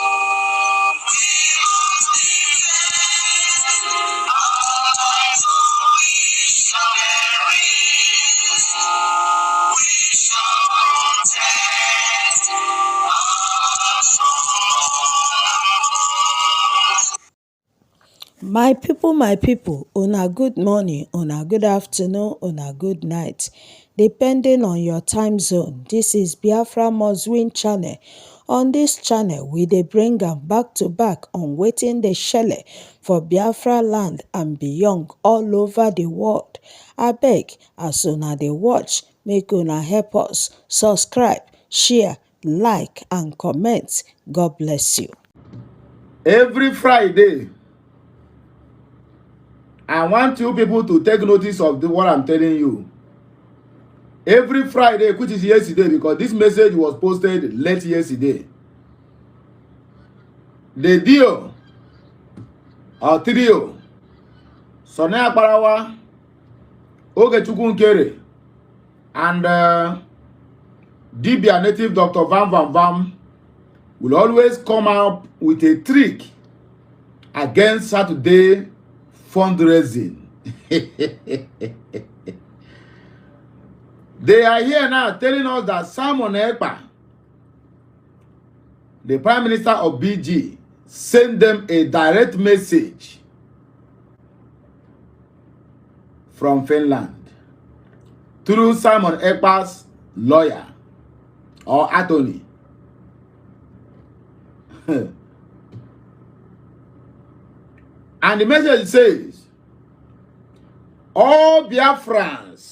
My people, una good morning, una good afternoon, una good night, depending on your time zone. This is Biafran Must Win channel. On this channel, we dey bring am back to back on wetin dey shele for Biafra land and beyond all over the world. Abeg, as una dey watch, make una help us subscribe, share, like and comment. God bless you. Every Friday, I want you people to take notice of what I'm telling you. Every Friday, which is yesterday, because this message was posted late yesterday. The deal or trio, Sonia Parawa, Nkere, and Dibia native Dr. Vam will always come up with a trick against Saturday fundraising. They are here now telling us that Ekpa, the Prime Minister of BG, sent them a direct message from Finland through Simon Ekpa's lawyer or attorney. And the message says, all Biafrans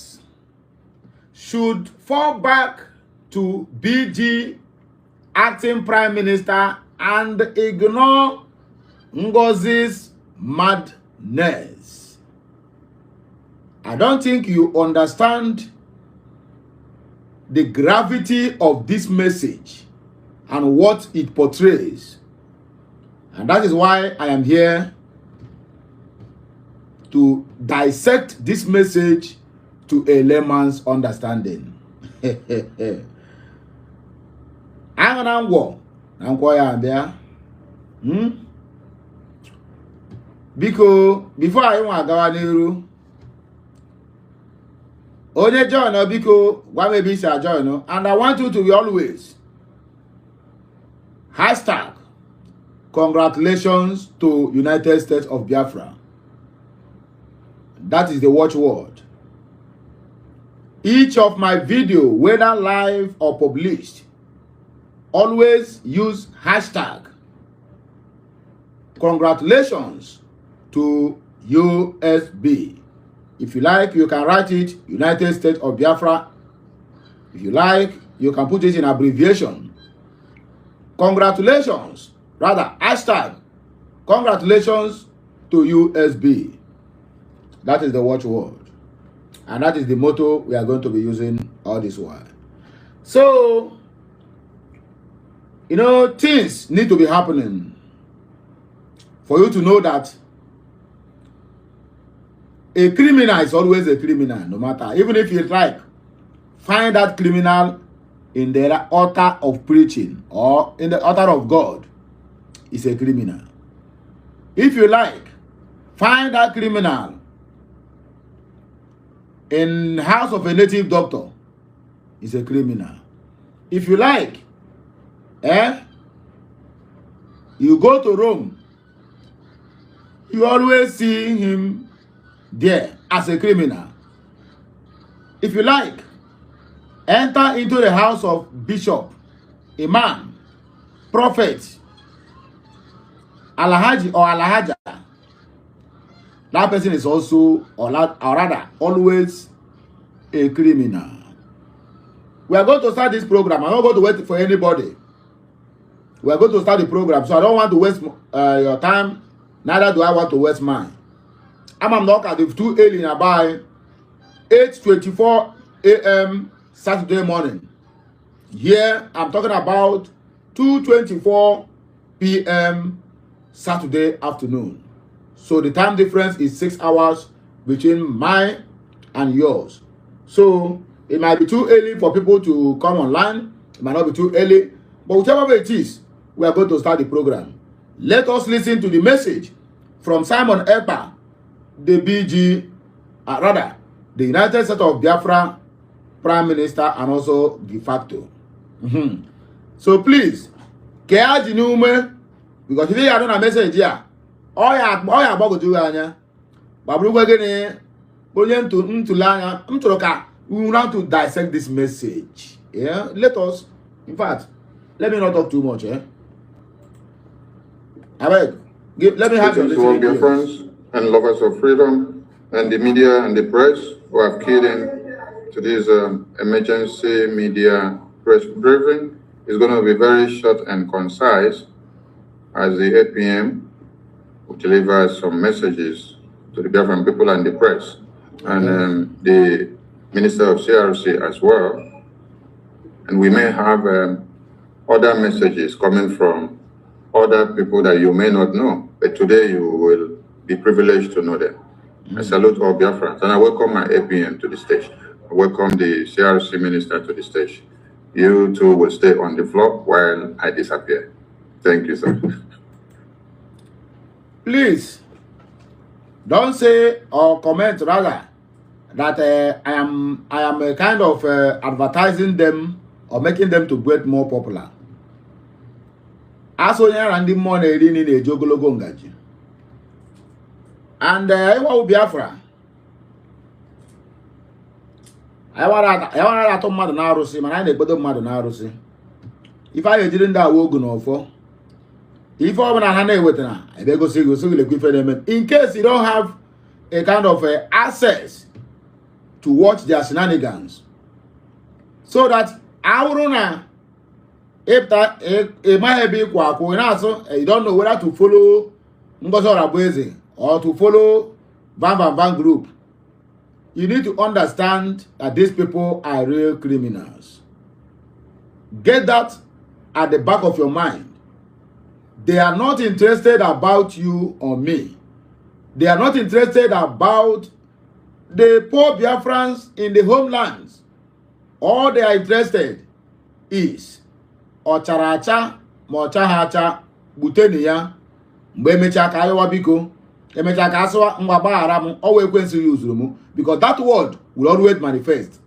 should fall back to BG acting Prime Minister and ignore Ngozi's madness. I don't think you understand the gravity of this message and what it portrays. And that is why I am here to dissect this message to a layman's understanding. I'm an war. I'm quite there. Because before I want to go on, only join because why maybe shall join, and I want you to be always hashtag congratulations to United States of Biafra. That is the watchword. Each of my video, whether live or published, always use hashtag congratulations to USB. If you like, you can write it United States of Biafra. If you like, you can put it in abbreviation. Congratulations, rather hashtag congratulations to USB. That is the watchword. And that is the motto we are going to be using all this while. So, things need to be happening for you to know that a criminal is always a criminal, no matter. Even if you like, find that criminal in the altar of preaching or in the altar of God, is a criminal. If you like, find that criminal in the house of a native doctor, is a criminal. If you like, you go to Rome, you always see him there as a criminal. If you like, enter into the house of bishop, imam, prophet, Alhaji or Alhaja, that person is also, or rather, always a criminal. We are going to start this program. I'm not going to wait for anybody. We are going to start the program, so I don't want to waste your time. Neither do I want to waste mine. I'm not at the 2 early by 8:24 a.m. Saturday morning. Here, I'm talking about 2:24 p.m. Saturday afternoon. So the time difference is 6 hours between mine and yours. So it might be too early for people to come online. It might not be too early. But whichever way it is, we are going to start the program. Let us listen to the message from Simon Ekpa, the BG, the United States of Biafra Prime Minister and also de facto. So please, because if you don't a message here, all ya about to anya, Babu Wagene, William to Lanya, we want to dissect this message. Yeah, let us, in fact, let me not talk too much. Let me have your dear friends and lovers of freedom and the media and the press who have keyed in to this emergency media press briefing. Is going to be very short and concise, as the 8 p.m. will deliver some messages to the Biafran people and the press, and the Minister of CRC as well. And we may have other messages coming from other people that you may not know, but today you will be privileged to know them. I salute all Biafrans, and I welcome my APM to the stage. I welcome the CRC Minister to the stage. You two will stay on the floor while I disappear. Thank you, sir. Please, don't say or comment rather that I am kind of advertising them or making them to get more popular. As onye and the money in a jogologo ngaji. And I want Biafra. I want to mmadụ na-arụsị mana anyị na-egbodo mmadụ na-arụsị. Ife anyị ejiri ndị awa ogu n'ọfọ. Ife ọ bụla ha na-ewetara ebe gosi lekwa ife na-eme. In case you don't have a kind of access to watch their shenanigans, so that awụrụ na ịpụta ịma ebe ịkwa akwụ na-asụ, you don't know whether to follow Ngozi Orabueze or to follow Van group. You need to understand that these people are real criminals. Get that at the back of your mind. They are not interested about you or me. They are not interested about the poor Biafrans in the homelands. All they are interested is Ocharacha, Mochahacha, Butenia, Mbemechaka Ayowabiko, Emechaka Aswa, Mbaba always going to use them, because that word will always manifest.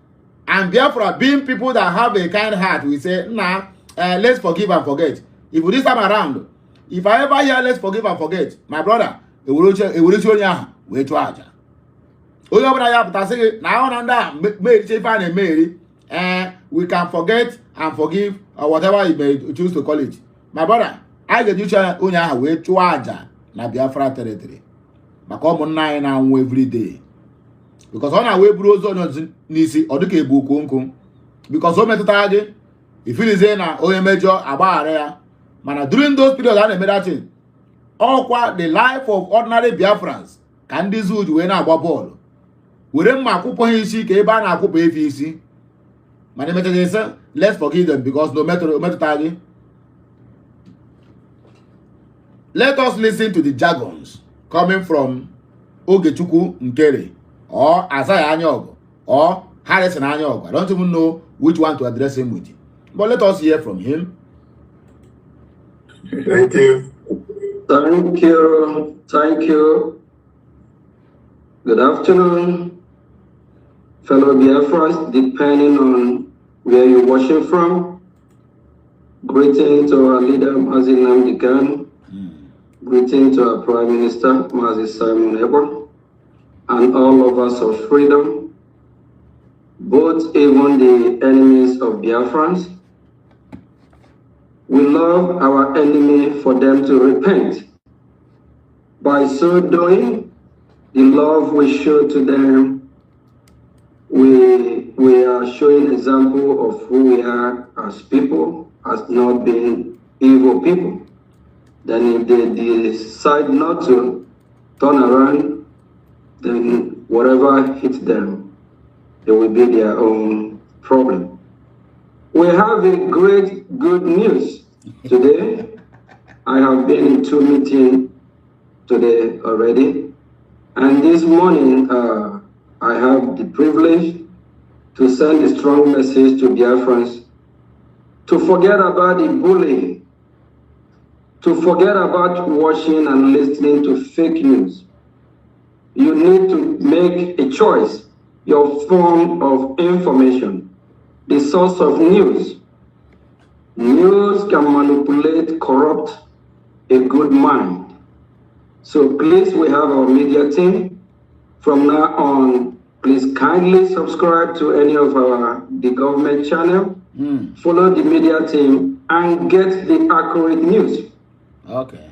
And Biafra, being people that have a kind heart, we say, nah, let's forgive and forget. If this time around, if I ever hear let's forgive and forget, my brother, it will show you wait to aja. We can forget and forgive or whatever you may choose to call it. My brother, I get you wait to aja na Biafra territory. Makomo na every day. Because on our way bros on nisi or the book because so many times if you is na o major aba man during those periods I made that thing. All qua the life of ordinary Biafrans can this wood when I ball. We don't makupo hisi ke ba na akupo efisi. Man let's forgive them because no matter target. Let us listen to the jargons coming from Ogechukwu Nkere or Asaya Anyogo or Harrison Anyogo. I don't even know which one to address him with. But let us hear from him. Thank you. Thank you. Thank you. Good afternoon, fellow Biafrans, depending on where you're watching from. Greetings to our leader, Mazi Nnamdi Kanu. Greetings to our Prime Minister, Mazi Simon Ekpa, and all of us of freedom, both even the enemies of Biafrans. We love our enemy for them to repent. By so doing, the love we show to them, we are showing example of who we are as people, as not being evil people. Then if they decide not to turn around, then whatever hits them, it will be their own problem. We have a great good news today. I have been in 2 meetings today already, and this morning I have the privilege to send a strong message to Biafrans to forget about the bullying to forget about watching and listening to fake news. You need to make a choice, your form of information, the source of news. News can manipulate, corrupt a good mind. So please, we have our media team. From now on, please kindly subscribe to any of the government channel, follow the media team, and get the accurate news. Okay.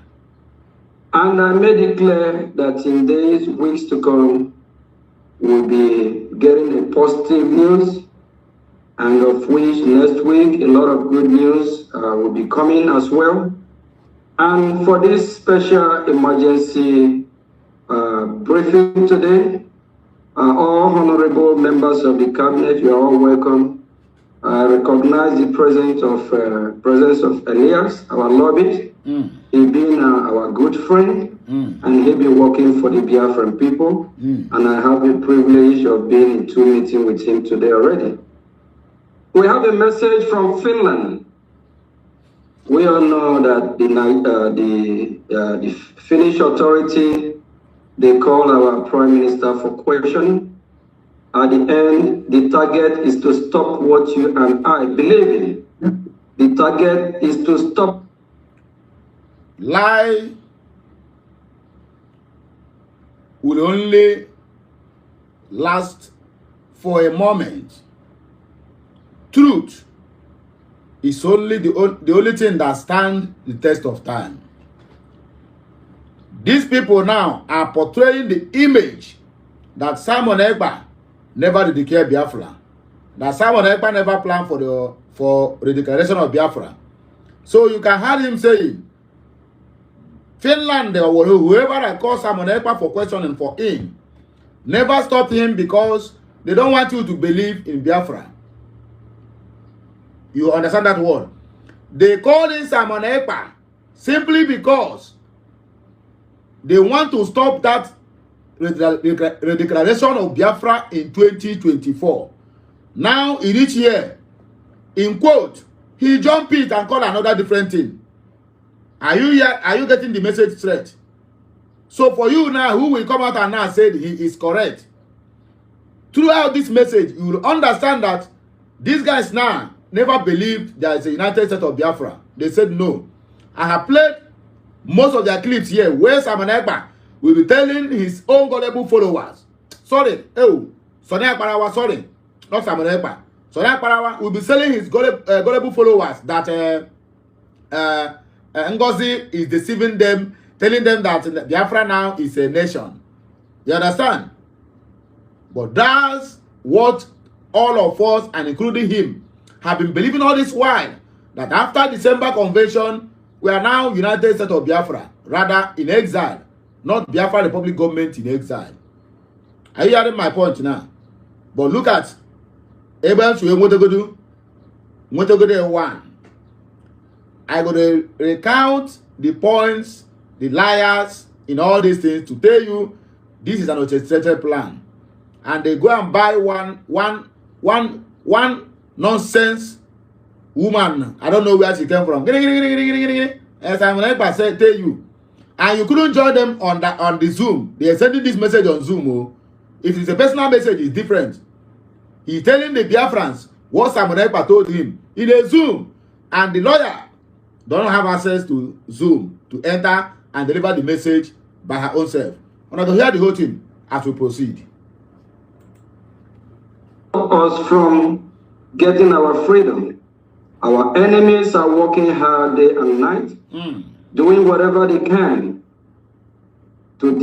And I made it clear that in days, weeks to come, we'll be getting a positive news, and of which next week, a lot of good news will be coming as well. And for this special emergency briefing today, all honorable members of the cabinet, you are all welcome. I recognize the presence of Elias, our lobbyist. He being our good friend, and he been working for the Biafran people. And I have the privilege of being in 2 meetings with him today already. We have a message from Finland. We all know that the Finnish authority, they call our Prime Minister for questioning. At the end, the target is to stop what you and I believe in. The target is to stop. Lie will only last for a moment. Truth is only the only thing that stands the test of time. These people now are portraying the image that Simon Ekpa never declared Biafra, that Simon Ekpa never planned for the declaration of Biafra. So you can hear him saying, Finland or whoever I call Simon Ekpa for questioning for him never stopped him because they don't want you to believe in Biafra. You understand that word? They call him Simon Ekpa simply because they want to stop that declaration of Biafra in 2024. Now, in each year, in quote, he jumped it and called another different thing. Are you getting the message straight? So for you now, who will come out and now say he is correct? Throughout this message, you will understand that these guys now never believed there is a United States of Biafra. They said no. I have played most of their clips here where Simon Ekpa will be telling his own gullible followers. Sorry, Sonny Akparawa, sorry, not Simon Ekpa. Sonny Akparawa will be telling his gullible followers that Ngozi is deceiving them, telling them that Biafra now is a nation. You understand? But that's what all of us, and including him, have been believing all this while. That after December convention, we are now United States of Biafra, rather in exile, not Biafra Republic government in exile. Are you hearing my point now? But look at Abraham Suye Motogodu 1. I go to recount the points, the liars in all these things to tell you this is an orchestrated plan. And they go and buy one nonsense woman. I don't know where she came from. As Simon Ekpa said, tell you. And you couldn't join them on the Zoom. They are sending this message on Zoom. Oh. If it's a personal message, it's different. He's telling the Biafrans what Simon Ekpa told him in a Zoom. And the lawyer don't have access to Zoom to enter and deliver the message by her own self. I'm going to hear the whole thing as we proceed. Us from getting our freedom. Our enemies are working hard day and night, doing whatever they can to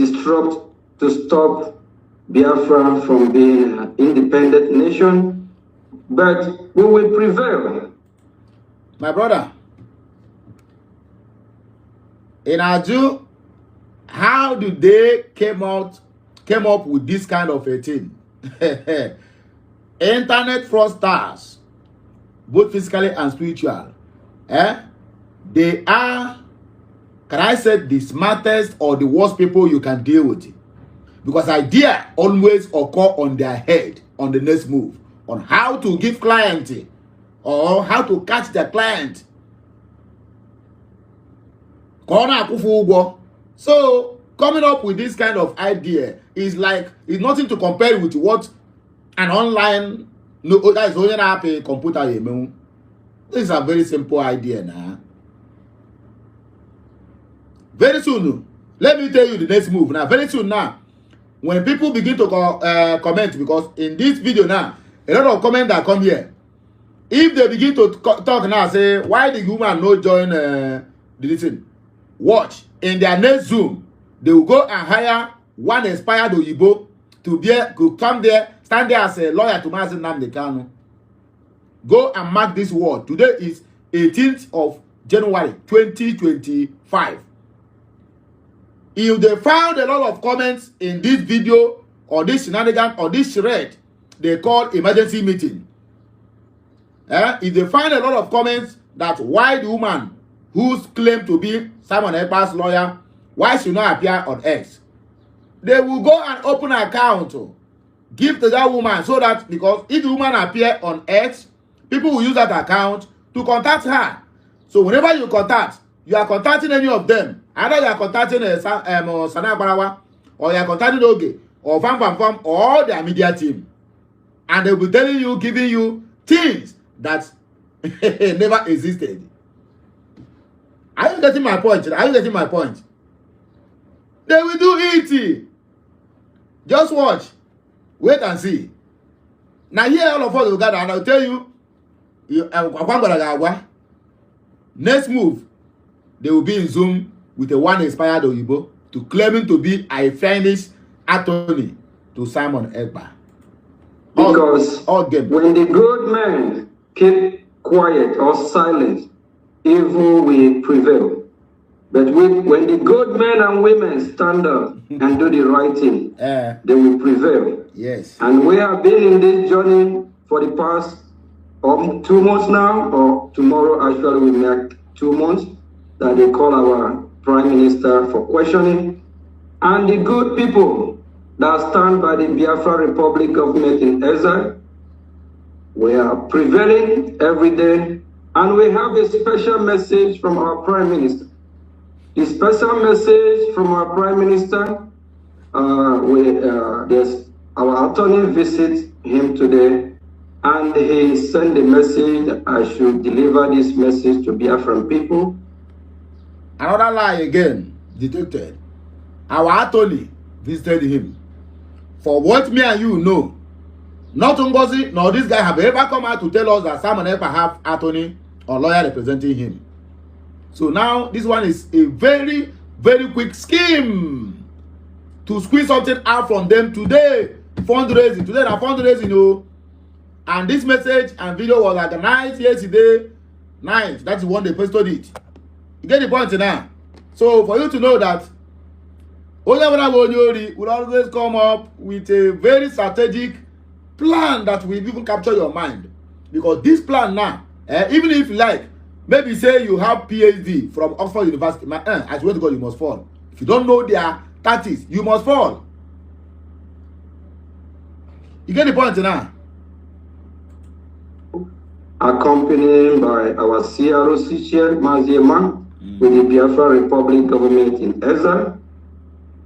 stop Biafra from being an independent nation, but we will prevail. My brother, in Aju, how do they came up with this kind of a thing? Internet fraudsters, both physically and spiritual, they are, can I say, the smartest or the worst people you can deal with. Because idea always occur on their head, on the next move, on how to give client or how to catch the client. So coming up with this kind of idea is like, it's nothing to compare with what an online, no, that is only a computer. This is a very simple idea now. Very soon, let me tell you the next move. Now, very soon now, when people begin to comment, because in this video now, a lot of comments that come here, if they begin to talk now, say, why the woman no join the listen? Watch, in their next Zoom, they will go and hire one expired Oyibo to come there, stand there as a lawyer to Mazi Nnamdi Kanu. Go and mark this word. Today is 18th of January 2025. If they found a lot of comments in this video or this shenanigan or this thread, they call emergency meeting. If they find a lot of comments that why the woman who's claimed to be Simon Ekpa's lawyer, why should not appear on X, they will go and open an account, give to that woman, so that, because if the woman appear on X, people will use that account to contact her. So whenever you contact, you are contacting any of them. Either you are contacting Sana Barawa, or you are contacting Oge, or Fam, or their media team. And they will be telling you, giving you things that never existed. Are you getting my point? Are you getting my point? They will do it. Just watch. Wait and see. Now here all of us will gather and I'll tell you, next move, they will be in Zoom with a one inspired Oyibo to claiming to be a Finnish attorney to Simon Ekpa. Because when the good men keep quiet or silent, evil will prevail. But when the good men and women stand up and do the right thing, they will prevail. Yes. And we have been in this journey for the past 2 months now, or tomorrow actually we make 2 months, that they call our Prime Minister for questioning. And the good people that stand by the Biafran Republic government in exile, we are prevailing every day, and we have a special message from our Prime Minister. The special message from our Prime Minister, there's our attorney visit him today, and he sent a message that I should deliver this message to Biafran people. Another lie again detected. Our attorney visited him. For what me and you know, not Ngozi nor this guy have ever come out to tell us that Simon Ekpa have attorney or lawyer representing him. So now this one is a very, very quick scheme to squeeze something out from them today. Fundraising. Today are fundraising, you know. And this message and video was organized yesterday night. That's the one they posted it. You get the point now. So for you to know that Oyabona will always come up with a very strategic plan that will even capture your mind. Because this plan now, even if you like, maybe say you have PhD from Oxford University, I swear to God, you must fall. If you don't know their tactics, you must fall. You get the point now. Accompanied by our CROC chair, Maziema, with the Biafran Republic government in exile.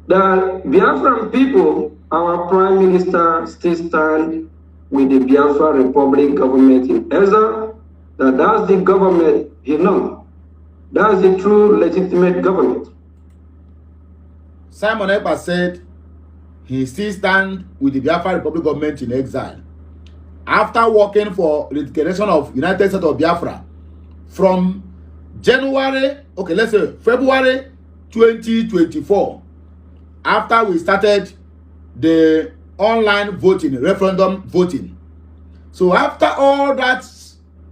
The Biafran people, our Prime Minister still stand with the Biafran Republic government in exile. That's the government he knows. That's the true legitimate government. Simon Ekpa said he still stands with the Biafran Republic government in exile after working for the declaration of United States of Biafra from January, okay, let's say February 2024, after we started the online voting, referendum voting. So after all that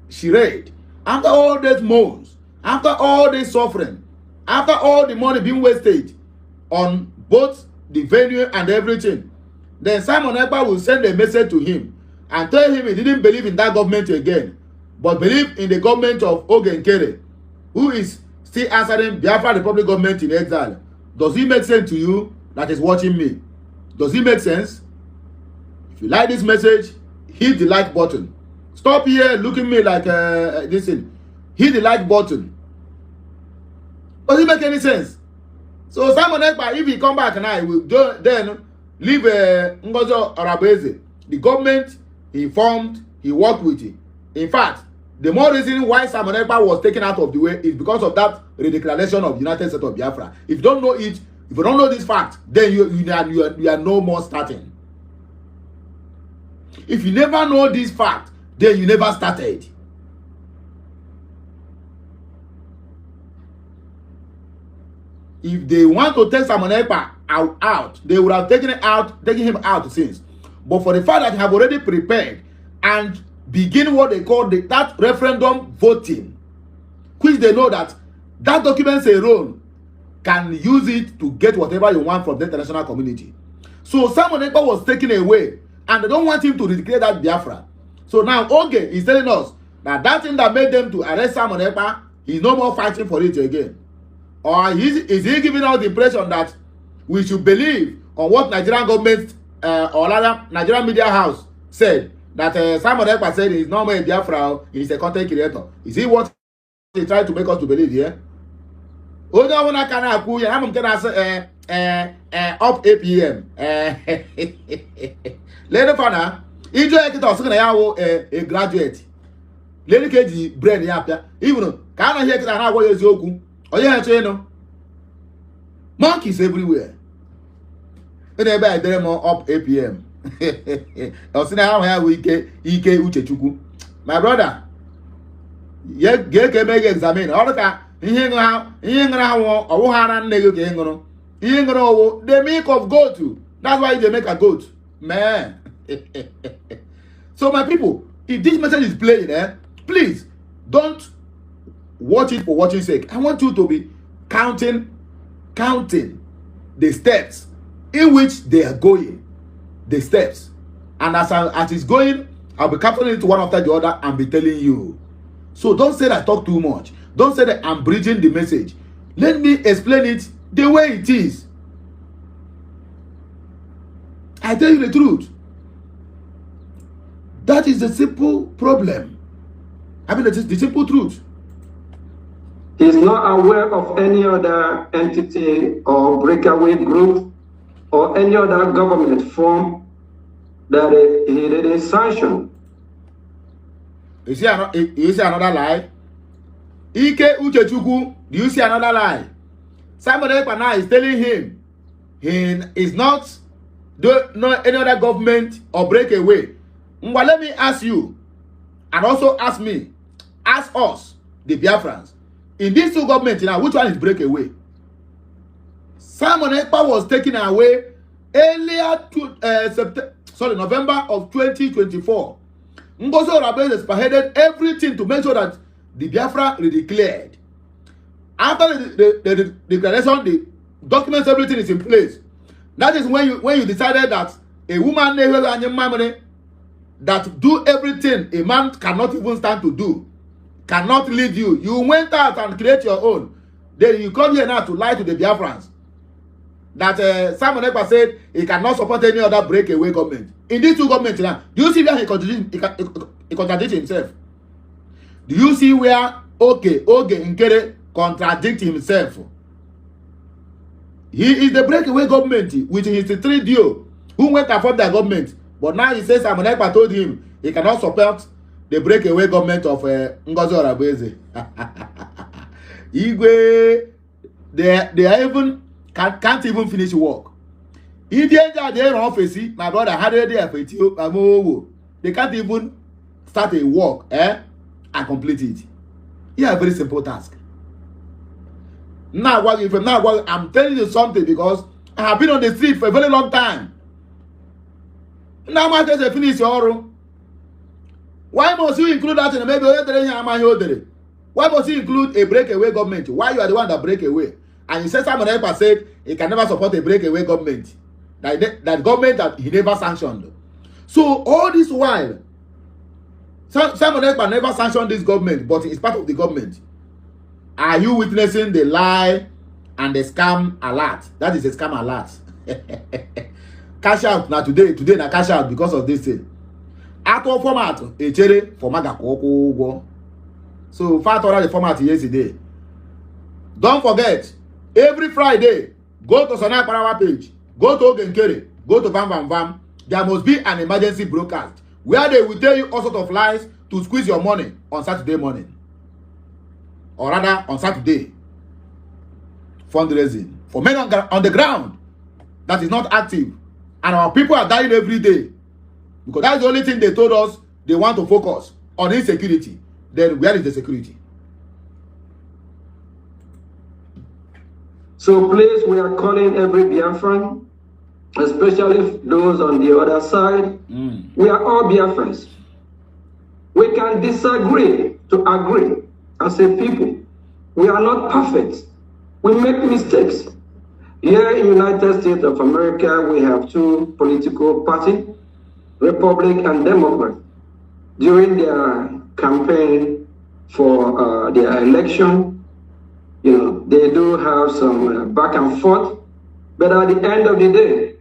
charade, after all these moans, after all this suffering, after all the money being wasted on both the venue and everything, then Simon Ekpa will send a message to him and tell him he didn't believe in that government again, but believe in the government of Nkere, who is still answering Biafra Republic government in exile. Does it make sense to you that is watching me? Does it make sense? If you like this message, hit the like button. Stop here looking at me like this thing. Hit the like button. Does it make any sense? So Simon Ekpa, if he come back now, he will then leave Ngozi Arabeze. The government he formed, he worked with it. In fact, the more reason why Simon Ekpa was taken out of the way is because of that redeclaration of United States of Biafra. If you don't know it, if you don't know this fact, then you are no more starting. If you never know this fact, then you never started. If they want to take Simon Ekpa out, they would have taken him out since. But for the fact that they have already prepared and begin what they call that referendum voting, which they know that documents alone can use it to get whatever you want from the international community. So Simon Ekpa was taken away, and they don't want him to declare that Biafra. So now Oge is telling us that thing that made them to arrest Simon Ekpa, he's no more fighting for it again. Or is he giving us the impression that we should believe on what Nigerian government or rather Nigerian media house said, that Simon Ekpa said he's not more a Biafra, he's a content creator? Is he what he tried to make us to believe here? Only one I can have I'm gonna say up 8 p.m. Later fana, if you get a graduate, lady KG brain yapia, even can I hear that I was yoku? Oh yeah, you know, monkeys everywhere. And everybody there more up 8 p.m. My brother, get make examine. All the they make of goat too. That's why they make a goat, man. So my people, if this message is playing, please don't watch it for watching sake. I want you to be counting the steps in which they are going. The steps, and as it's going, I'll be capturing it one after the other and be telling you. So don't say that I talk too much. Don't say that I'm bridging the message. Let me explain it the way it is. I tell you the truth. That is the simple problem. I mean, the simple truth. He's not aware of any other entity or breakaway group or any other government form that he didn't sanction. You see another lie? Ike Uchechukwu, do you see another lie? Simon Ekpa is telling him he is not any other government or breakaway. Well, let me ask you, and also ask me, ask us, the Biafrans, in these two governments now, which one is breakaway? Simon Ekpa was taken away earlier to November of 2024. Ngozi Arabeze spearheaded everything to make sure that the Biafra redeclared. After the declaration, the documents, everything is in place. That is when you decided that a woman that do everything a man cannot even stand to do, cannot lead you. You went out and create your own. Then you come here now to lie to the Biafrans that Simon Ekpa said he cannot support any other breakaway government. In these two governments now, do you see where he contradicts himself? Do you see where Oge Nkere contradicts himself? He is the breakaway government with his 3DO who went and formed their government. But now he says Simon Ekpa told him he cannot support the breakaway government of Ngozi Arabeze. Igwe, they are even can't even finish work. If they are there in office, my brother had a day for it. They can't even start a work and complete it. Yeah, a very simple task. Now, I'm telling you something because I have been on the street for a very long time. Now, my guys finish your. Why must you include that in maybe why must you include a breakaway government? Why you are the one that break away? And you said Simon Ekpa said he can never support a breakaway government. That government that he never sanctioned. So all this while, Simon Ekpa never sanctioned this government, but it's part of the government. Are you witnessing the lie and the scam alert? That is a scam alert. Cash out now today na cash out because of this thing. Auto format echere format ga. So far the format yesterday. Don't forget, every Friday, go to Sonai Parawa page, go to Nkere, go to Vam. There must be an emergency broadcast where they will tell you all sorts of lies to squeeze your money on Saturday morning. Or rather, on Saturday. Fundraising for men on the ground that is not active. And our people are dying every day. Because that's the only thing they told us they want to focus on insecurity. Then where is the security? So please, we are calling every Biafran, especially those on the other side. We are all Biafrans. We can disagree to agree as a people. We are not perfect. We make mistakes. Here in the United States of America, we have two political parties, Republic and Democrat. During their campaign for their election, they do have some back and forth. But at the end of the day,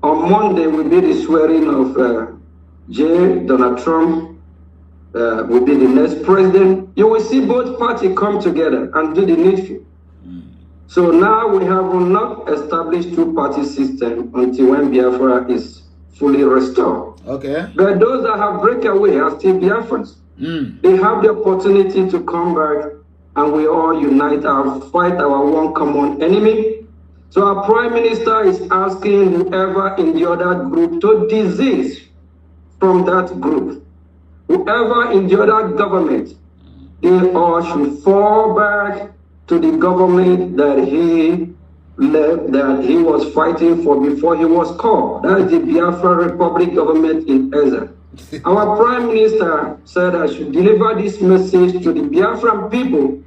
on Monday will be the swearing of Donald Trump, will be the next president. You will see both parties come together and do the needful. So now we have not established two-party system until when Biafra is fully restored. Okay. But those that have breakaway are still Biafrans. They have the opportunity to come back and we all unite and fight our one common enemy. So our Prime Minister is asking whoever in the other group to desist from that group. Whoever in the other government, they all should fall back to the government that he left, that he was fighting for before he was called. That is the Biafra Republic government in Ezra. Our Prime Minister said I should deliver this message to the Biafran people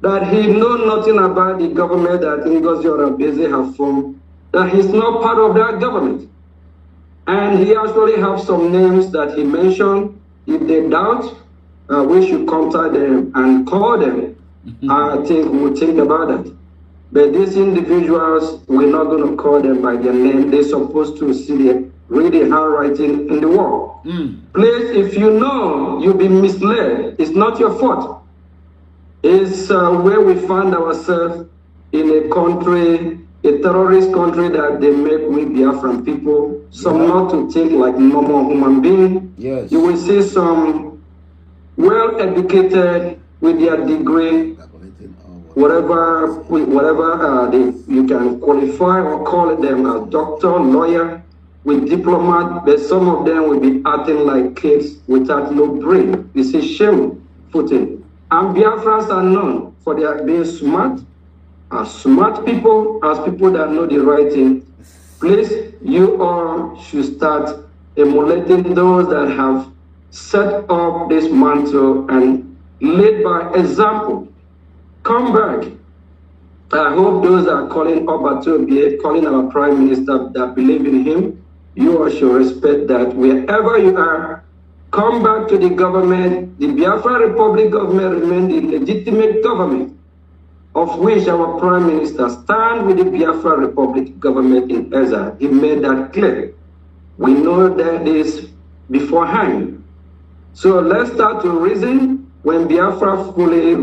that he knows nothing about the government that Ngozi Orebeze have formed, that he's not part of that government. And he actually have some names that he mentioned. If they doubt, we should contact them and call them. I think we'll think about that. But these individuals, we're not going to call them by their name. They're supposed to read the handwriting in the wall. Please, if you know you've been misled, it's not your fault. It's where we find ourselves in a country, a terrorist country that they make we Biafran people, some not to think like normal human beings. Yes. You will see some well-educated with their degree, whatever you can qualify or call them as doctor, lawyer, with diplomat, but some of them will be acting like kids without no brain. This is shame footing. And Biafrans are known for their being smart, as smart people, as people that know the right thing. Please, you all should start emulating those that have set up this mantle and led by example. Come back. I hope those that are calling Obatobie, calling our Prime Minister that believe in him, you all should respect that. Wherever you are, come back to the government. The Biafra Republic government remains the legitimate government, of which our Prime Minister stand with the Biafra Republic government in Ezra. He made that clear. We know that is beforehand. So let's start to reason. When Biafra fully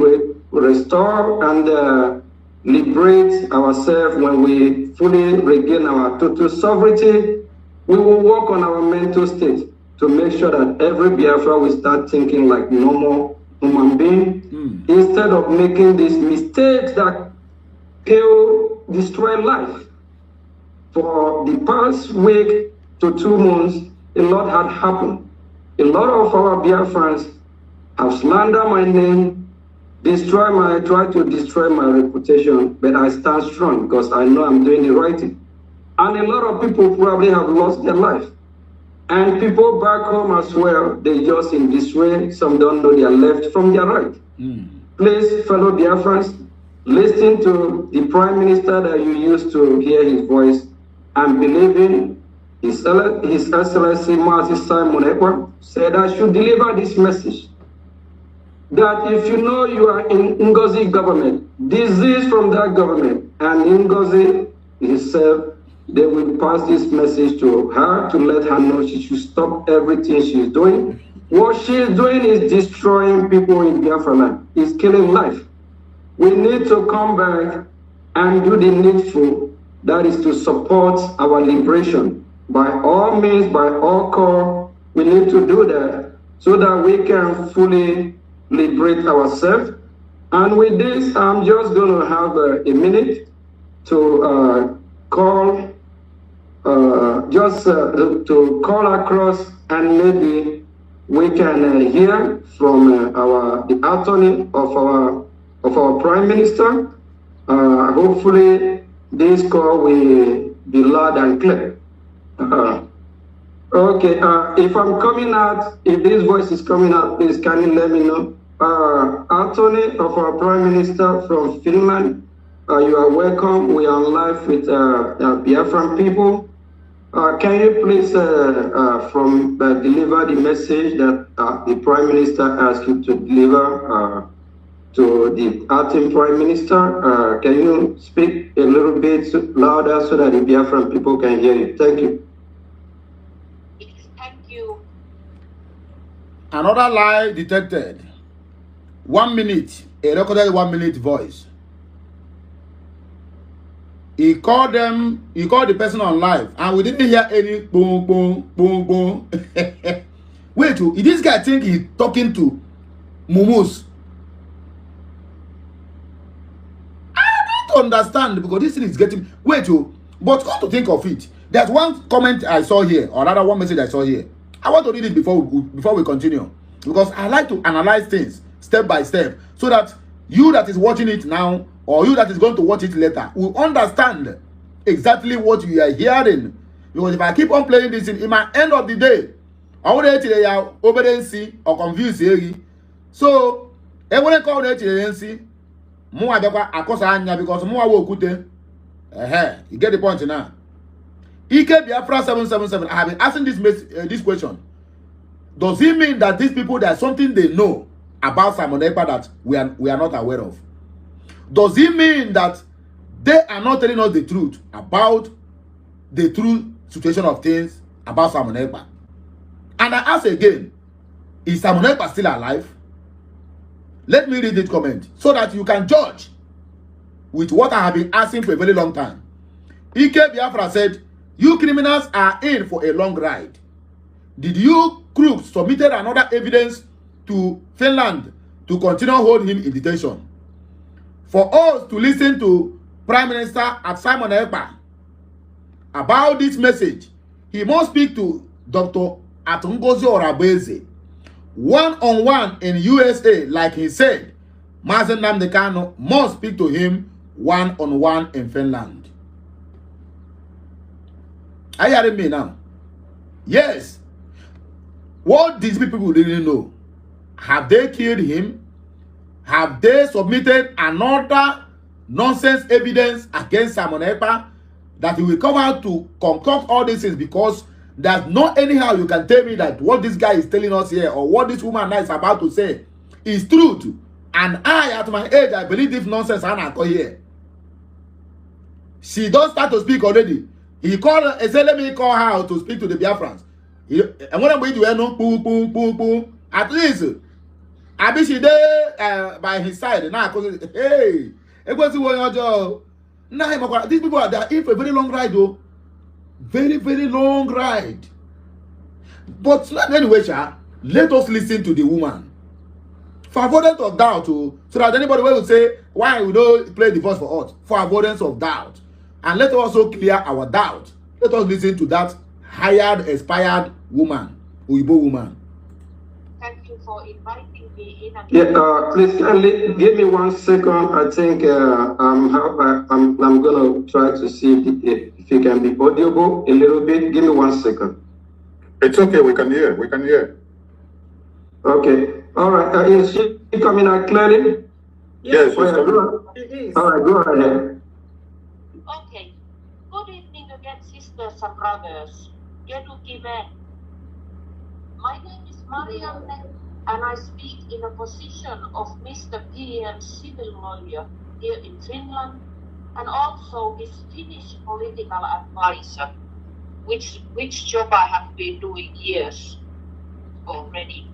restore and liberate ourselves, when we fully regain our total sovereignty, we will work on our mental state to make sure that every Biafra will start thinking like normal human being, instead of making these mistakes that destroy life. For the past week to 2 months, a lot had happened. A lot of our Biafrans have slandered my name, try to destroy my reputation, but I stand strong because I know I'm doing the right thing. And a lot of people probably have lost their life. And people back home as well, they just in this way, some don't know their left from their right. Please, fellow Biafrans, listen to the Prime Minister that you used to hear his voice and believe in. His Excellency Martin Simon Ekpa said I should deliver this message. That if you know you are in Ngozi government, desist from that government, and Ngozi himself, they will pass this message to her to let her know she should stop everything she's doing. What she's doing is destroying people in Biafra land, is killing life. we need to come back and do the needful, that is to support our liberation. By all means, by all core, we need to do that so that we can fully liberate ourselves. And with this, I'm just going to have a minute to call, to call across, and maybe we can hear from the attorney of our Prime Minister. Hopefully, this call will be loud and clear. Okay, if I'm coming out, if this voice is coming out, please can you let me know? Attorney of our Prime Minister from Finland, you are welcome. We are live with Biafran people. Can you please deliver the message that the Prime Minister asked you to deliver to the acting Prime Minister? Can you speak a little bit louder so that the Biafran people can hear you? Thank you. Thank you. Another lie detected. 1 minute, a recorded 1 minute voice. He called the person on live, and we didn't hear any boom, boom, boom, boom. Wait, this guy think he's talking to Mumus. I don't understand, because this thing is getting, wait, but come to think of it, there's one comment I saw here, or rather one message I saw here. I want to read it before we continue, because I like to analyze things step by step, so that you that is watching it now, or you that is going to watch it later, will understand exactly what you are hearing. Because if I keep on playing this in my end of the day, I will obedience or confuse you. So everyone call it more because more wokute. You get the point now. Ike Biafra 777. I have been asking this question. Does it mean that these people, there's something they know about Simon Ekpa that we are not aware of? Does it mean that they are not telling us the truth about the true situation of things about Simon Ekpa? And I ask again, is Simon Ekpa still alive? Let me read this comment so that you can judge with what I have been asking for a very long time. Ike Biafra said, you criminals are in for a long ride. Did you crooks submitted another evidence to Finland to continue holding him in detention? For us to listen to Prime Minister at Simon Ekpa about this message, he must speak to Dr. Atungozi Orabeze one-on-one in USA, like he said. Mazen Namdekano must speak to him one-on-one in Finland. Are you hearing me now? Yes. What these people didn't know, have they killed him? Have they submitted another nonsense evidence against Simon Ekpa that he will come out to concoct all these things? Because there's no anyhow you can tell me that what this guy is telling us here, or what this woman is about to say, is truth. And I, at my age, I believe this nonsense I call here. She don't start to speak already. He called her and said, let me call her to speak to the Biafrans. And when I'm going to no poo poo poo poo, at least I be she there by his side. Now, hey, it was one job. Now, these people are in for a very long ride, though. Very, very long ride. But anyway, let us listen to the woman. For avoidance of doubt, so that anybody will say, why we don't play the voice for us? For avoidance of doubt. And let us also clear our doubt. Let us listen to that hired, expired woman, Uibo woman. Thank you for inviting me in. Yeah, please kindly give me 1 second. I think I'm gonna try to see if it can be audible a little bit. Give me 1 second. It's okay. We can hear. We can hear. Okay. All right. Is she coming out clearly? Yes. It is. All right. Go ahead. Okay. Good evening again, sisters and brothers. My name is Marianne, and I speak in a position of Mr. PM civil lawyer here in Finland, and also his Finnish political advisor, which job I have been doing years already.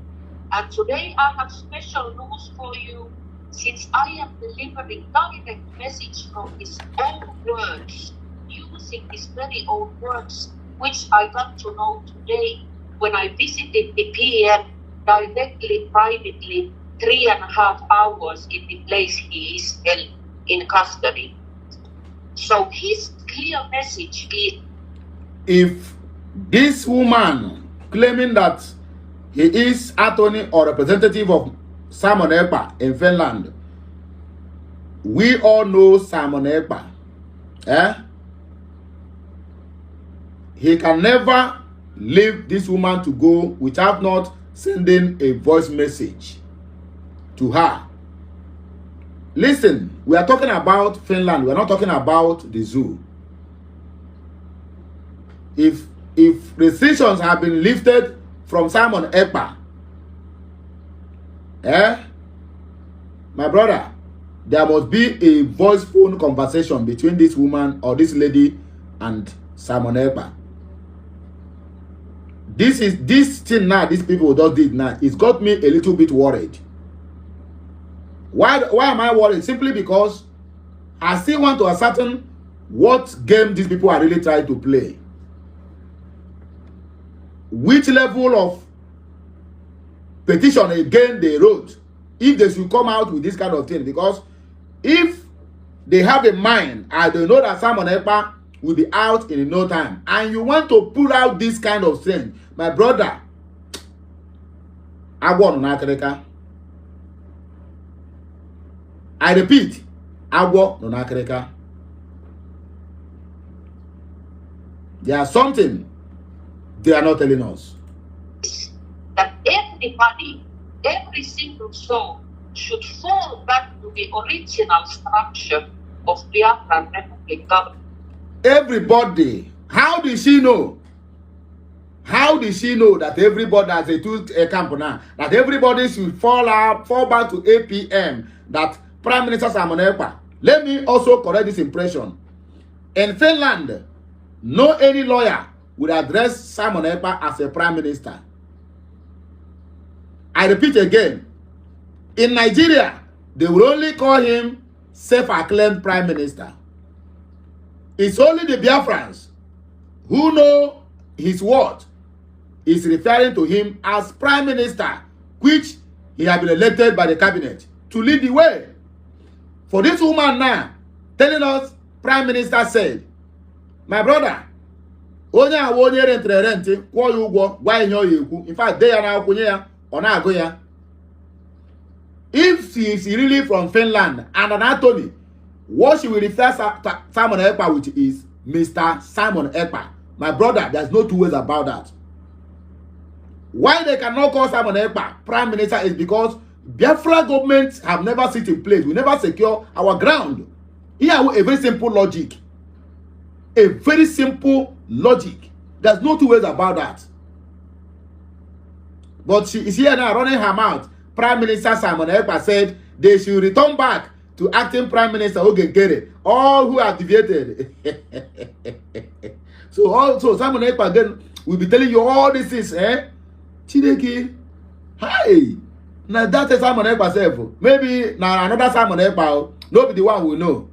And today I have special news for you. since I am delivering direct message from his own words, using his very own words, which I got to know today when I visited the PM directly, privately, 3.5 hours in the place he is held in custody. So his clear message is, if this woman claiming that he is attorney or representative of Simon Ekpa in Finland, we all know Simon Ekpa. He can never leave this woman to go without not sending a voice message to her. Listen, we are talking about Finland. We are not talking about the zoo. If restrictions have been lifted from Simon Ekpa, my brother, there must be a voice phone conversation between this woman or this lady and Simon Ekpa. This thing now, these people just did now, it's got me a little bit worried. Why am I worried? Simply because I still want to ascertain what game these people are really trying to play. Which level of petition again they wrote, if they should come out with this kind of thing. Because if they have a mind and they know that Simon Ekpa will be out in no time, and you want to pull out this kind of thing, my brother, I want Nkere. I repeat, I want Nkere. There's something they are not telling us. that everybody, every single soul should fall back to the original structure of Biafran Republic government. Everybody. How did she know? How did she know that everybody has a camp now? That everybody should fall back to APM? That Prime Minister Simon Ekpa. Let me also correct this impression. In Finland, no any lawyer would address Simon Ekpa as a Prime Minister. I repeat again. In Nigeria, they will only call him self-acclaimed Prime Minister. It's only the Biafrans who know his word is referring to him as Prime Minister, which he has been elected by the cabinet to lead the way. For this woman now, telling us Prime Minister said, my brother, in fact, they are now if she is really from Finland and an attorney, what she will refer Simon Ekpa with is Mr. Simon Ekpa. My brother, there's no two ways about that. Why they cannot call Simon Ekpa Prime Minister is because Biafra governments have never sit in place. We never secure our ground. Here, a very simple logic. A very simple logic. There's no two ways about that. But she is here now running her mouth. Prime Minister Simon Ekpa said they should return back to acting Prime Minister Nkere, all who are deviated. So Simon Ekpa again will be telling you all these things, Chideki, hi. Now that is Simon Ekpa self. Maybe now another Simon Ekpa, nobody the one will know.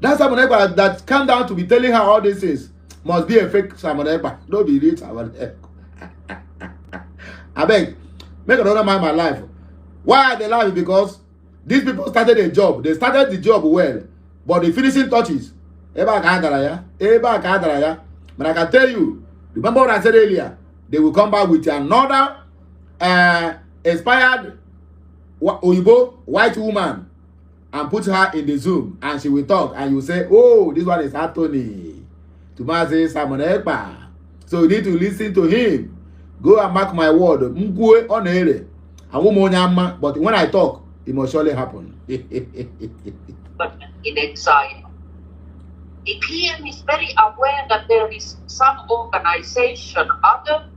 That Simon Ekpa that come down to be telling her all these things must be a fake Simon Ekpa. Don't be real Simon Ekpa. I beg, make another man my life. Why are they laughing? Because these people started a job. They started the job well, but the finishing touches. But I can tell you, remember what I said earlier? They will come back with another inspired Oyibo white woman and put her in the Zoom, and she will talk, and you say, oh, this one is Anthony. Tomorrow Simon Ekpa. So you need to listen to him. Go and mark my word. But when I talk, it must surely happen. But in exile. The PM is very aware that there is some organization other,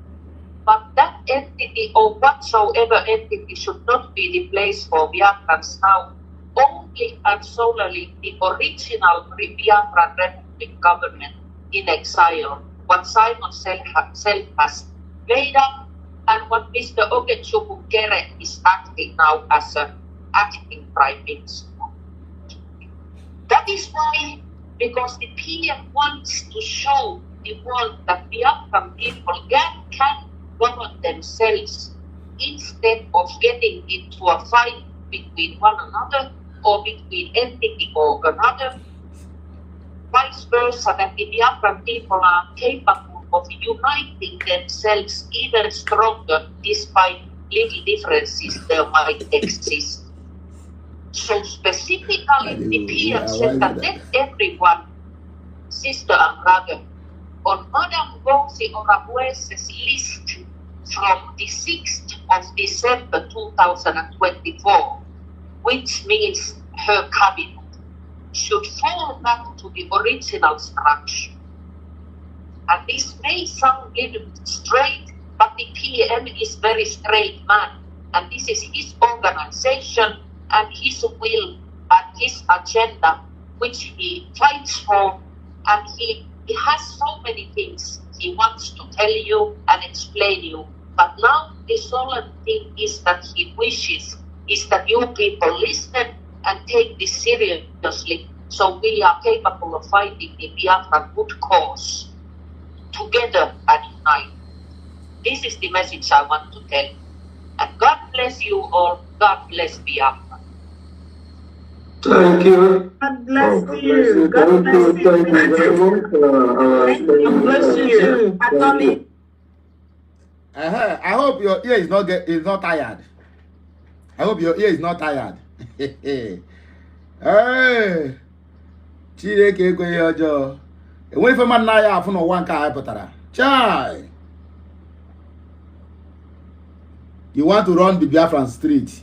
but that entity or whatsoever entity should not be the place for Biafrans now. Only and solely the original Biafran Republic government in exile, what Simon self has made up, and what Mr. Nkere is acting now as a acting Prime Minister. That is why, because the PM wants to show the world that Biafran people can govern themselves instead of getting into a fight between one another or between entity or another, vice versa, that the Biafran people are capable of uniting themselves even stronger despite little differences there might exist. So specifically, the PM said that let everyone, sister and brother, on Madame Gozi Orabuese's list from the 6th of December 2024, which means her cabinet, should fall back to the original structure. And this may sound a little bit straight, but the PM is very straight man. And this is his organization and his will and his agenda, which he fights for. And he has so many things he wants to tell you and explain you. But now the solemn thing is that he wishes is that you people listen and take this seriously, so we are capable of fighting the Biafran good cause together and unite. This is the message I want to tell. And God bless you all. God bless Biafra. Thank you. God bless you. God bless you. Thank you very much. God bless you. Attorney. I hope your ear is not tired. I hope your ear is not tired. Hey, Chineke ekweghị ọjọọ. Enwere ife mmadụ na-aya afụ n'ụwa nke a pụtara. Chai. You want to run the Biafran street.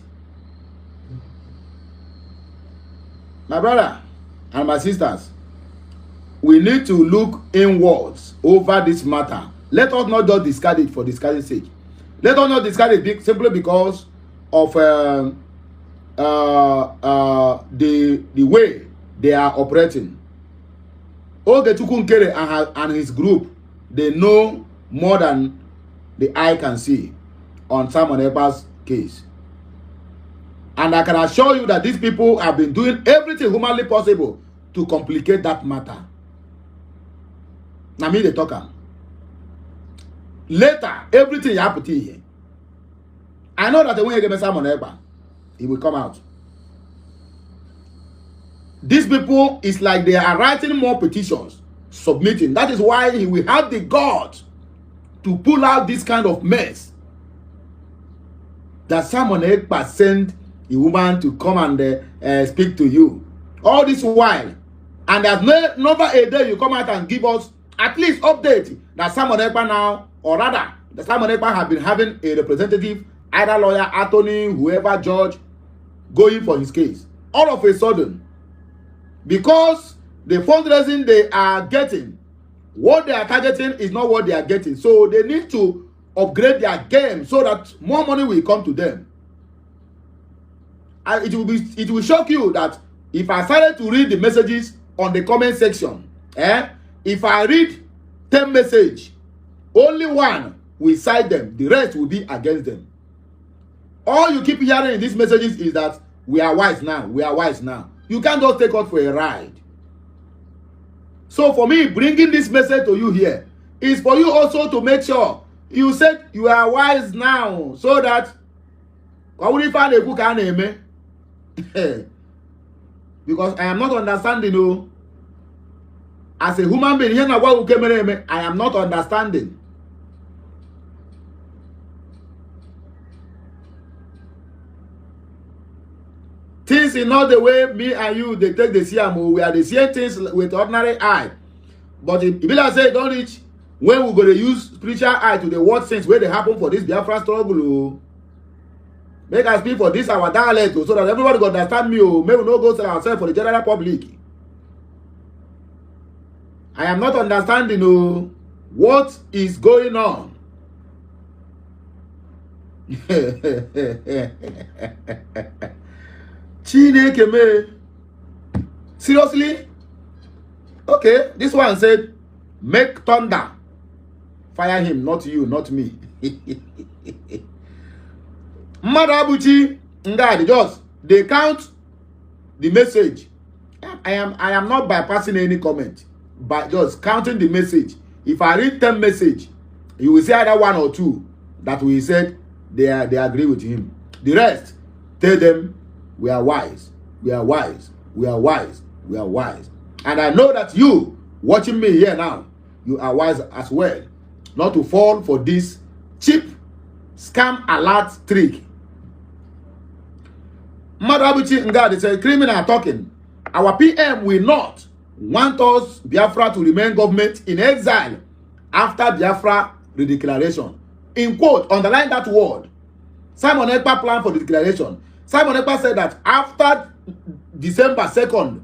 My brother and my sisters, we need to look inwards over this matter. Let us not just discard it for discarding sake. Let us not discard it simply because of the way they are operating. Nkere and his group, they know more than the eye can see on Simon Ekpa's case. And I can assure you that these people have been doing everything humanly possible to complicate that matter. Now me they talk. Later, everything happened here. I know that when you get Simon Ekpa, he will come out. These people, is like they are writing more petitions, submitting. That is why he will have the guts to pull out this kind of mess. That Simon Ekpa sent a woman to come and speak to you. All this while. And there's never a day you come out and give us at least update that Simon Ekpa now, or rather, that Simon Ekpa have been having a representative, either lawyer, attorney, whoever, judge, going for his case. All of a sudden, because the fundraising they are getting, what they are targeting is not what they are getting. So they need to upgrade their game so that more money will come to them. And it will shock you that if I started to read the messages on the comment section, if I read 10 messages, only one will cite them, the rest will be against them. All you keep hearing in these messages is that we are wise now, we are wise now. You can't just take us for a ride. So for me, bringing this message to you here is for you also to make sure you said you are wise now, so that because I am not understanding, oh, as a human being, I am not understanding. Things is not the way me and you they take the CMO. We are the seeing things with ordinary eye. But if people say don't reach when we gonna use spiritual eye to the what things where they happen for this Biafran struggle. Make us speak for this our dialect so that everybody can understand me. May we not go sell ourselves for the general public. I am not understanding what is going on. Chineke me. Seriously? Okay, this one said, make thunder. Fire him, not you, not me. Madabuchi, Ngadi, they count the message. I am not bypassing any comment, but just counting the message. If I read 10 message, you will see either 1 or 2 that we said they agree with him. The rest, tell them we are wise, we are wise, we are wise, we are wise. And I know that you watching me here now, you are wise as well, not to fall for this cheap scam alert trick. Madabuchi Ngadi said, criminal talking. Our PM will not want us, Biafra, to remain government in exile after Biafra redeclaration. In quote, underline that word. Simon Ekpa planned for the declaration. Simon Ekpa said that after December 2nd,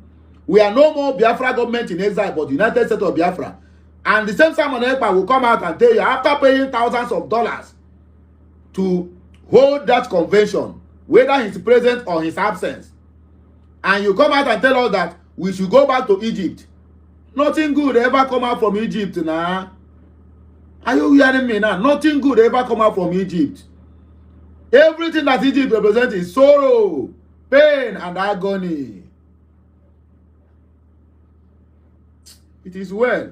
we are no more Biafra government in exile, but United States of Biafra. And the same Simon Ekpa will come out and tell you, after paying thousands of dollars to hold that convention, whether he's present or his absence, and you come out and tell us that we should go back to Egypt. Nothing good ever come out from Egypt now. Are you hearing me now? Nothing good ever come out from Egypt. Everything that Egypt represents is sorrow, pain, and agony. It is well.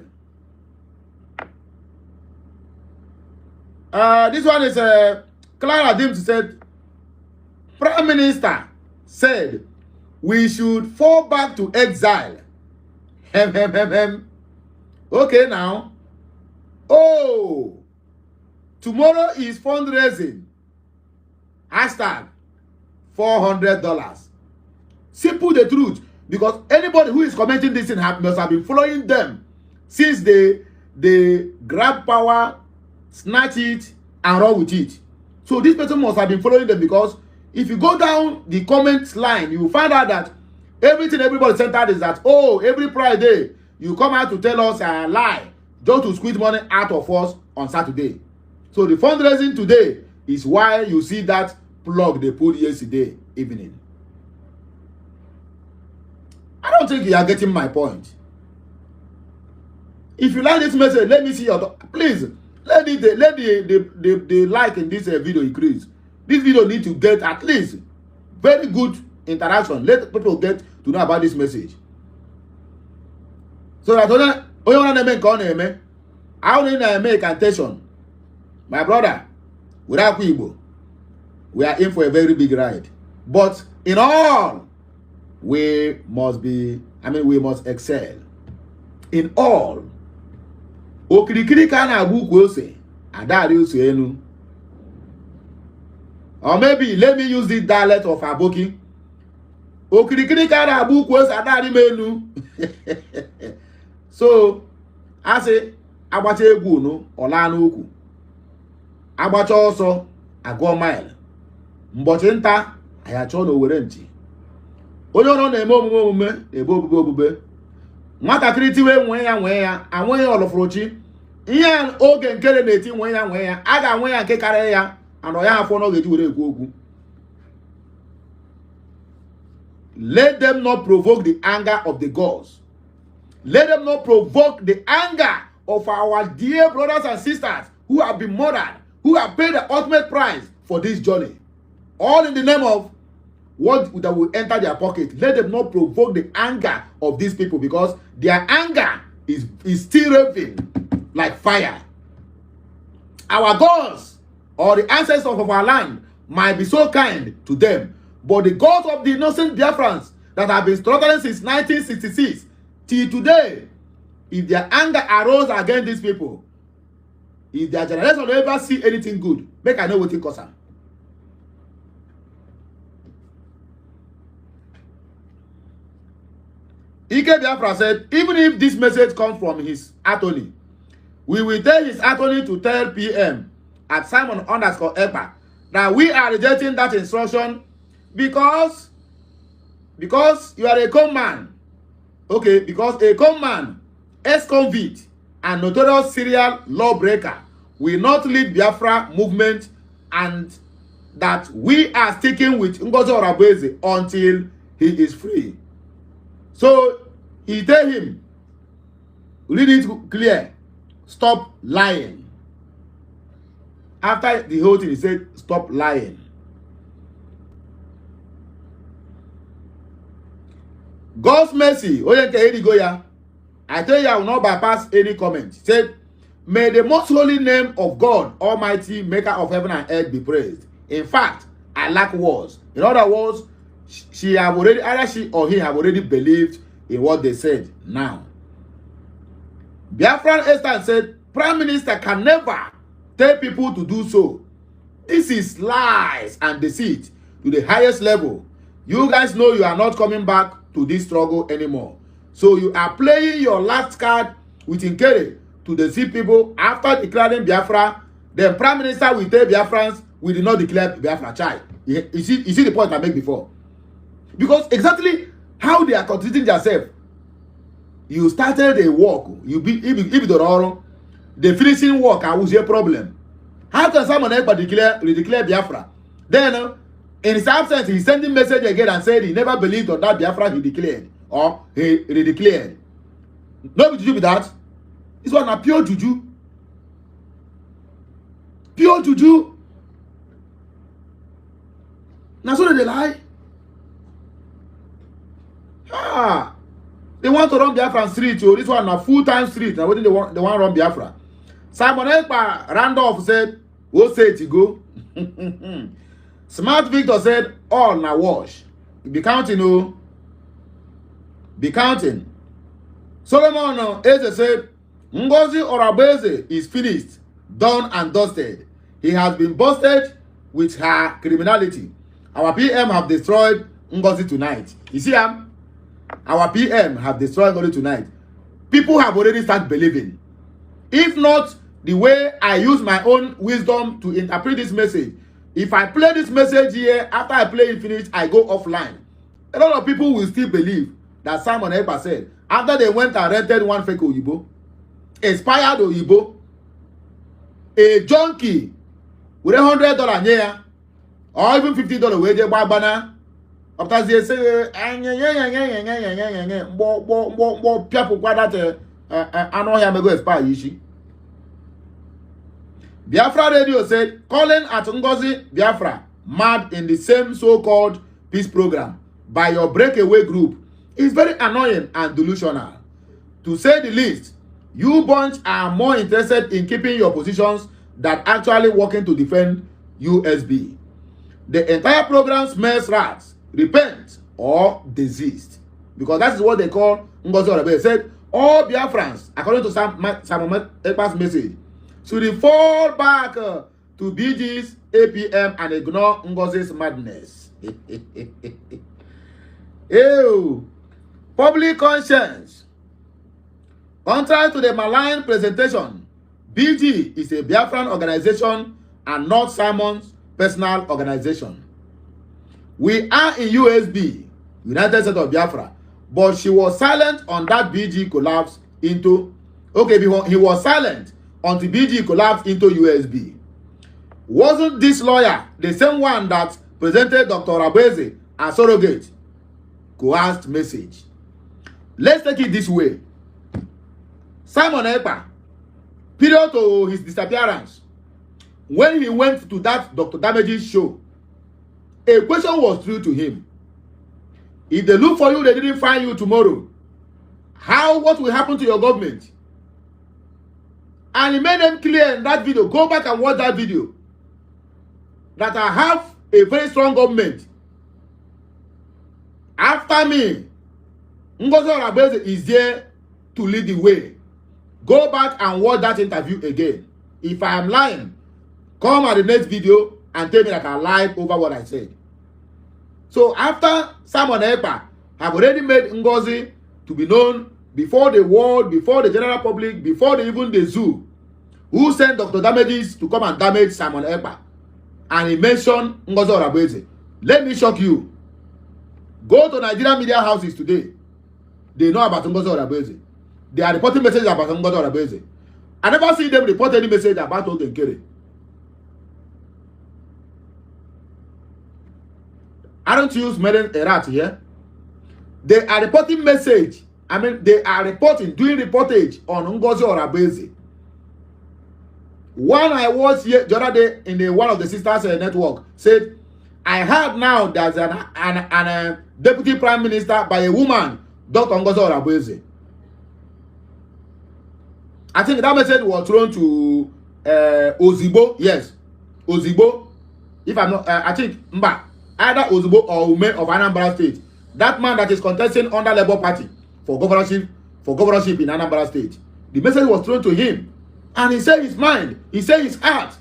This one is Clara Dims said, Prime Minister said we should fall back to exile. Okay now. Oh, tomorrow is fundraising. Hashtag $400. Simple the truth. Because anybody who is commenting this in must have been following them since they grab power, snatch it, and run with it. So this person must have been following them, because if you go down the comment line, you will find out that everything everybody centered is that, oh, every Friday you come out to tell us a lie just to squeeze money out of us on Saturday. So the fundraising today is why you see that plug they put yesterday evening. I don't think you are getting my point. If you like this message, let me see your please. Let the like in this video increase. This video need to get at least very good interaction. Let people get to know about this message. So that I only make attention. My brother, without Igbo, we are in for a very big ride. But in all, we must excel. In all. Okirikiri kana abu say, adari ose enu. Or maybe let me use the dialect of Aboki. Okirikiri kana abu kwose adari menu. So, I say, agbacha egwu no ola n'okwu. Agbacha ọsọ agụ mile. Mbochi nta ayacho no were nchi. Onye ọrụ na-eme omume ebe obube. Nwatakịrị tiwe nwe ya anwe ya ọlọfụrụchi. Ihe oge Nkere na-eti nwe ya a ga-anwe ya nke karịa ya anọ ya afọ n'oge ji were ekwu okwu. Let them not provoke the anger of the gods. Let them not provoke the anger of our dear brothers and sisters who have been murdered, who have paid the ultimate price for this journey. All in the name of what that will enter their pocket. Let them not provoke the anger of these people, because their anger is still raving like fire. Our gods or the ancestors of our land might be so kind to them, but the gods of the innocent Biafrans that have been struggling since 1966 till today, if their anger arose against these people, if their generation will ever see anything good, make I know what it cause them. Ike Biafra said, even if this message comes from his attorney, we will tell his attorney to tell PM at Simon_Ekpa that we are rejecting that instruction because you are a con man. Okay, because a con man, ex-convict, and notorious serial lawbreaker will not lead Biafra movement, and that we are sticking with Ngozi Orabeze until he is free. So he tell him, read it clear, stop lying. After the whole thing, he said, stop lying. God's mercy, I tell you, I will not bypass any comment. Said, may the most holy name of God, Almighty, maker of heaven and earth, be praised. In fact, I lack words. In other words, she have already, either she or he have already believed in what they said now. Biafran Esther said, Prime Minister can never tell people to do so. This is lies and deceit to the highest level. You guys know you are not coming back to this struggle anymore. So you are playing your last card with Nkere to deceive people. After declaring Biafra, the Prime Minister will tell Biafrans, we did not declare Biafra. Child. You see the point I made before? Because exactly how they are contradicting themselves. You started a work. If the finishing work, I will see a problem. How can someone ever redeclare Biafra? Then, in his absence, he's sending message again and said he never believed on that Biafra he declared or he redeclared. No juju with that. This one a pure juju. Pure juju. Now so they lie. They want to run Biafra street. So this one a full-time street. Now what they want to run Biafra. Simon Ekpa Randolph said, "What say to go?" Smart Victor said, "All now wash. Be counting, oh. Be counting." Solomon Eze said, "Ngozi Orabeze is finished, done and dusted. He has been busted with her criminality. Our PM have destroyed Ngozi tonight." You see, our PM have destroyed Ngozi tonight. People have already started believing. If not the way I use my own wisdom to interpret this message, if I play this message here, after I play it finished, I go offline. A lot of people will still believe that Simon Ekpa said, after they went and rented one fake Oyibo, expired Oyibo, a junkie with $100 here, or even $50 where they buy banana, after they say, people that I know him go expire Yishi. Biafra Radio said, calling at Ngozi Biafra mad in the same so-called peace program by your breakaway group is very annoying and delusional. To say the least, you bunch are more interested in keeping your positions than actually working to defend USB. The entire program smells rats. Repent or desist. Because that is what they call Ngozi Orabe. Said, all Biafrans, according to Simon Ekpa's message, should fall back to BG's APM and ignore Ngozi's madness. Ew. Public conscience. Contrary to the malign presentation, BG is a Biafran organization and not Simon's personal organization. We are in USB, United States of Biafra, but she was silent on that BG collapse into, he was silent until BG collapsed into USB. Wasn't this lawyer the same one that presented Dr. Rabeze as surrogate? Coerced message. Let's take it this way. Simon Ekpa, period to his disappearance, when he went to that Dr. Damage's show, a question was through to him. If they look for you, they didn't find you tomorrow, what will happen to your government? And he made them clear in that video. Go back and watch that video. That I have a very strong government. After me, Ngozi Orabeze is there to lead the way. Go back and watch that interview again. If I am lying, come at the next video and tell me that I lied over what I said. So after Simon Ekpa have already made Ngozi to be known before the world, before the general public, before even the zoo, who sent Dr. Damages to come and damage Simon Ekpa, and he mentioned Ngozi Orabeze. Let me shock you. Go to Nigerian media houses today. They know about Ngozi Orabeze. They are reporting messages about Ngozi Orabeze. I never see them report any message about Nkere. Aren't you smelling a rat here? They are reporting message. They are doing reportage on Ngozi Orabeze. One I watched the other day in one of the sisters network said, I heard now there's a deputy prime minister by a woman Dr. Ngozi Orabueze. I think that message was thrown to Ozigbo. Yes, Ozigbo. If I'm not, I think Mba, either Ozigbo or Ume of Anambra State. That man that is contesting under Labour Party for governorship in Anambra State. The message was thrown to him, and he said his mind. He said his heart.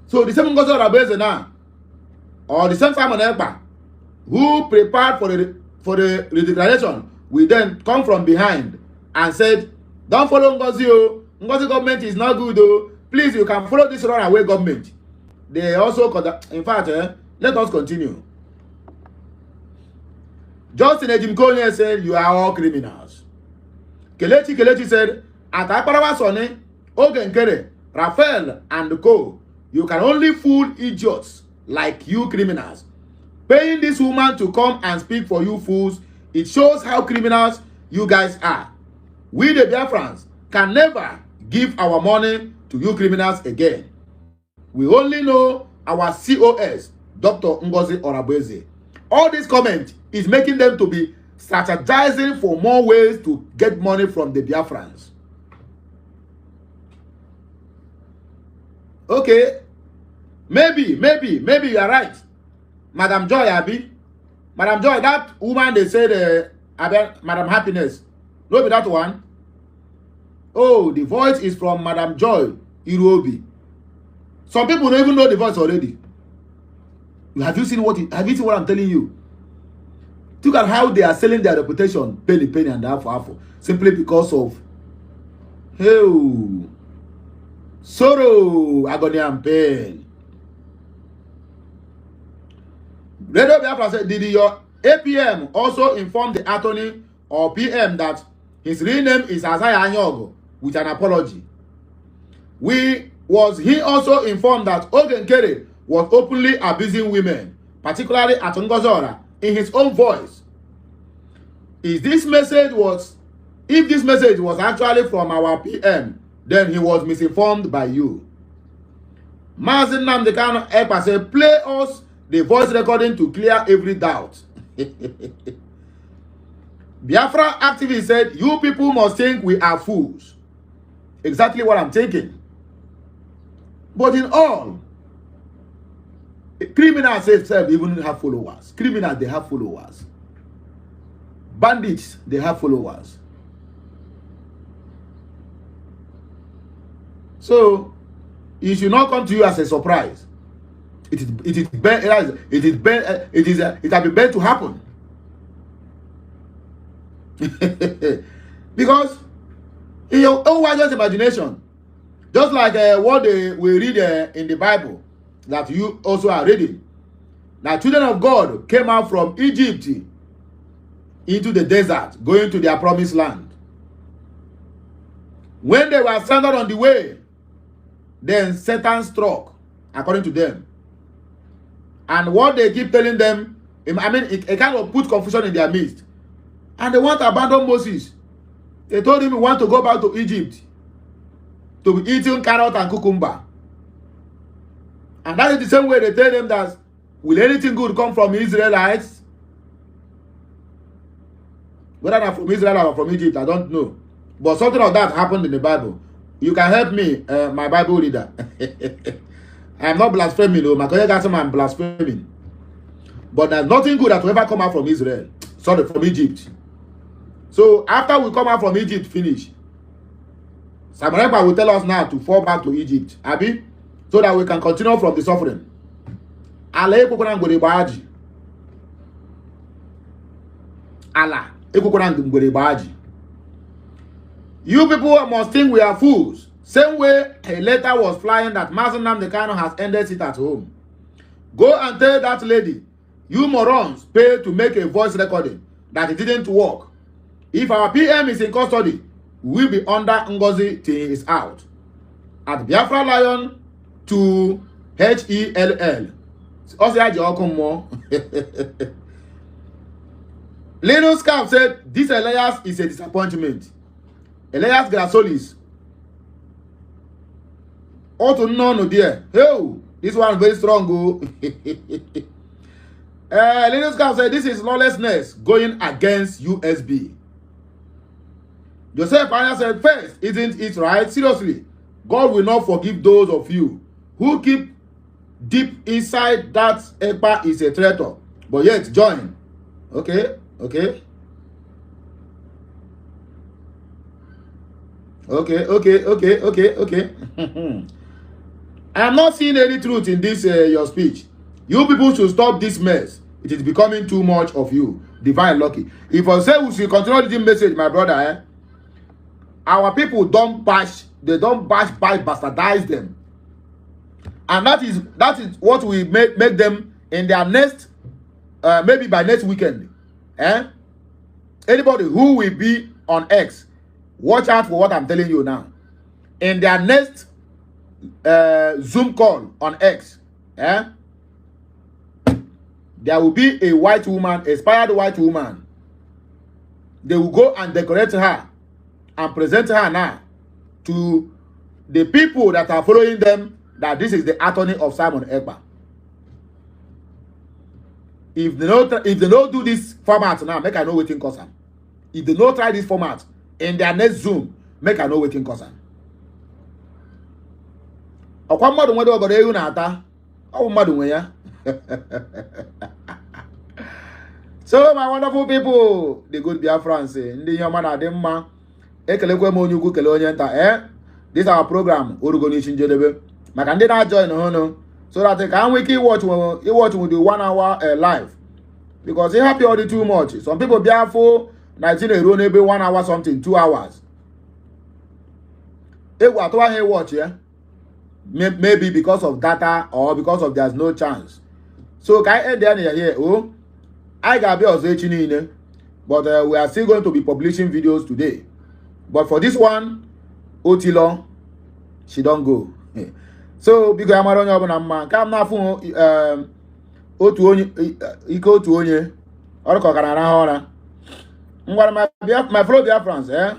So the same Ngozi Orabueze now, or the same Simon Ekpa, who prepared for the declaration, will then come from behind and said, "Don't follow Ngozi. Oh, Ngozi government is not good. Oh, please, you can follow this runaway government." They also, in fact, let us continue. Justin Ejimkonye said, "You are all criminals." Kelechi said, "At Akparawa Sone, Nkere, Raphael, and co, you can only fool idiots like you criminals. Paying this woman to come and speak for you fools, it shows how criminals you guys are. We the Biafrans can never give our money to you criminals again. We only know our COS, Dr. Ngozi Orabueze." All this comment is making them to be strategizing for more ways to get money from the Biafrans. Okay, maybe you are right, Madam Joy Abi. Madam Joy, that woman they said, Madam Happiness, no be that one. Oh, the voice is from Madam Joy Irobi. Some people don't even know the voice already. Have you seen what I'm telling you? Look at how they are selling their reputation, penny and half, simply because of sorrow, agony, and pain. Radio Biafra said, "Did your APM also inform the attorney or PM that his real name is Azaya Anyogo with an apology? Was he also informed that Nkere was openly abusing women, particularly at Ngozora, in his own voice? If this message was actually from our PM, then he was misinformed by you." Mazin Namdekano Ekpa said, "Play us the voice recording to clear every doubt." Biafra activist said, "You people must think we are fools." Exactly what I'm thinking. But in all, criminals themselves even have followers. Criminals, they have followers. Bandits, they have followers. So it should not come to you as a surprise. It has been meant to happen. Because in your own wildest imagination, just like what we read in the Bible that you also are reading, that children of God came out from Egypt into the desert, going to their promised land. When they were stranded on the way, then Satan struck, according to them. And what they keep telling them, I mean, it kind of put confusion in their midst. And they want to abandon Moses. They told him we want to go back to Egypt to be eating carrot and cucumber. And that is the same way they tell them that, will anything good come from Israelites? Whether they're from Israel or from Egypt, I don't know. But something like that happened in the Bible. You can help me, my Bible reader. I'm not blaspheming, though. My colleague asked me I'm blaspheming. But there's nothing good that will ever come out from Israel. Sorry, from Egypt. So after we come out from Egypt, finish. Samareba will tell us now to fall back to Egypt, Abi, so that we can continue from the suffering. Allah, you people must think we are fools. Same way a letter was flying that Mazen Namdekano has ended it at home. Go and tell that lady, you morons pay to make a voice recording that it didn't work. If our PM is in custody, we will be under Ngozi till he is out. At Biafra Lion to HELL. Linus Camp said, this Elias is a disappointment. Elias Grasolis. Oh, to no, dear. Hey, this one very strong. Go. Linus can say this is lawlessness going against USB. Joseph Anya said, first, isn't it right? Seriously, God will not forgive those of you who keep deep inside that Ekpa is a traitor, but yet join. Okay. Okay, I am not seeing any truth in this your speech. You people should stop this mess. It is becoming too much of you. Divine Lucky. If I say we should continue this message, my brother, our people don't bash, bastardize them. And that is what we make them in their next, maybe by next weekend. Anybody who will be on X, watch out for what I'm telling you now. In their next Zoom call on X, there will be a white woman, expired white woman. They will go and decorate her and present her now to the people that are following them, that this is the attorney of Simon Ekpa. If they don't do this format now, make I know waiting cause am. If they don't try this format in their next Zoom, make I know waiting cause am. Okwa mmadu nwede obodo ehu na-ata, ọ mmadu nwe ya. So my wonderful people, the good Biafrans, ndị ihe ọma na-adị mma, ekelekwe m onye ukwu kele onye nta. This our program orugo n'isi njedebe maka ndị na-join hono, so that ka nwee ike watch with the 1 hour live, because it happy already too much. Some people biafo 19 euro n'ebe 1 hour something, 2 hours. Ewu atụwa ha watch ya. Maybe because of data or because of there's no chance. So can I end there here? Oh, I got be echi niile, but we are still going to be publishing videos today. But for this one, Otilo, she don't go. So because I'm onye ọbụla mma, ka m na-afụ otu onye ike otu onye ọrụkọ ka na-arahụ ụra. Ngwara my fellow Biafrans,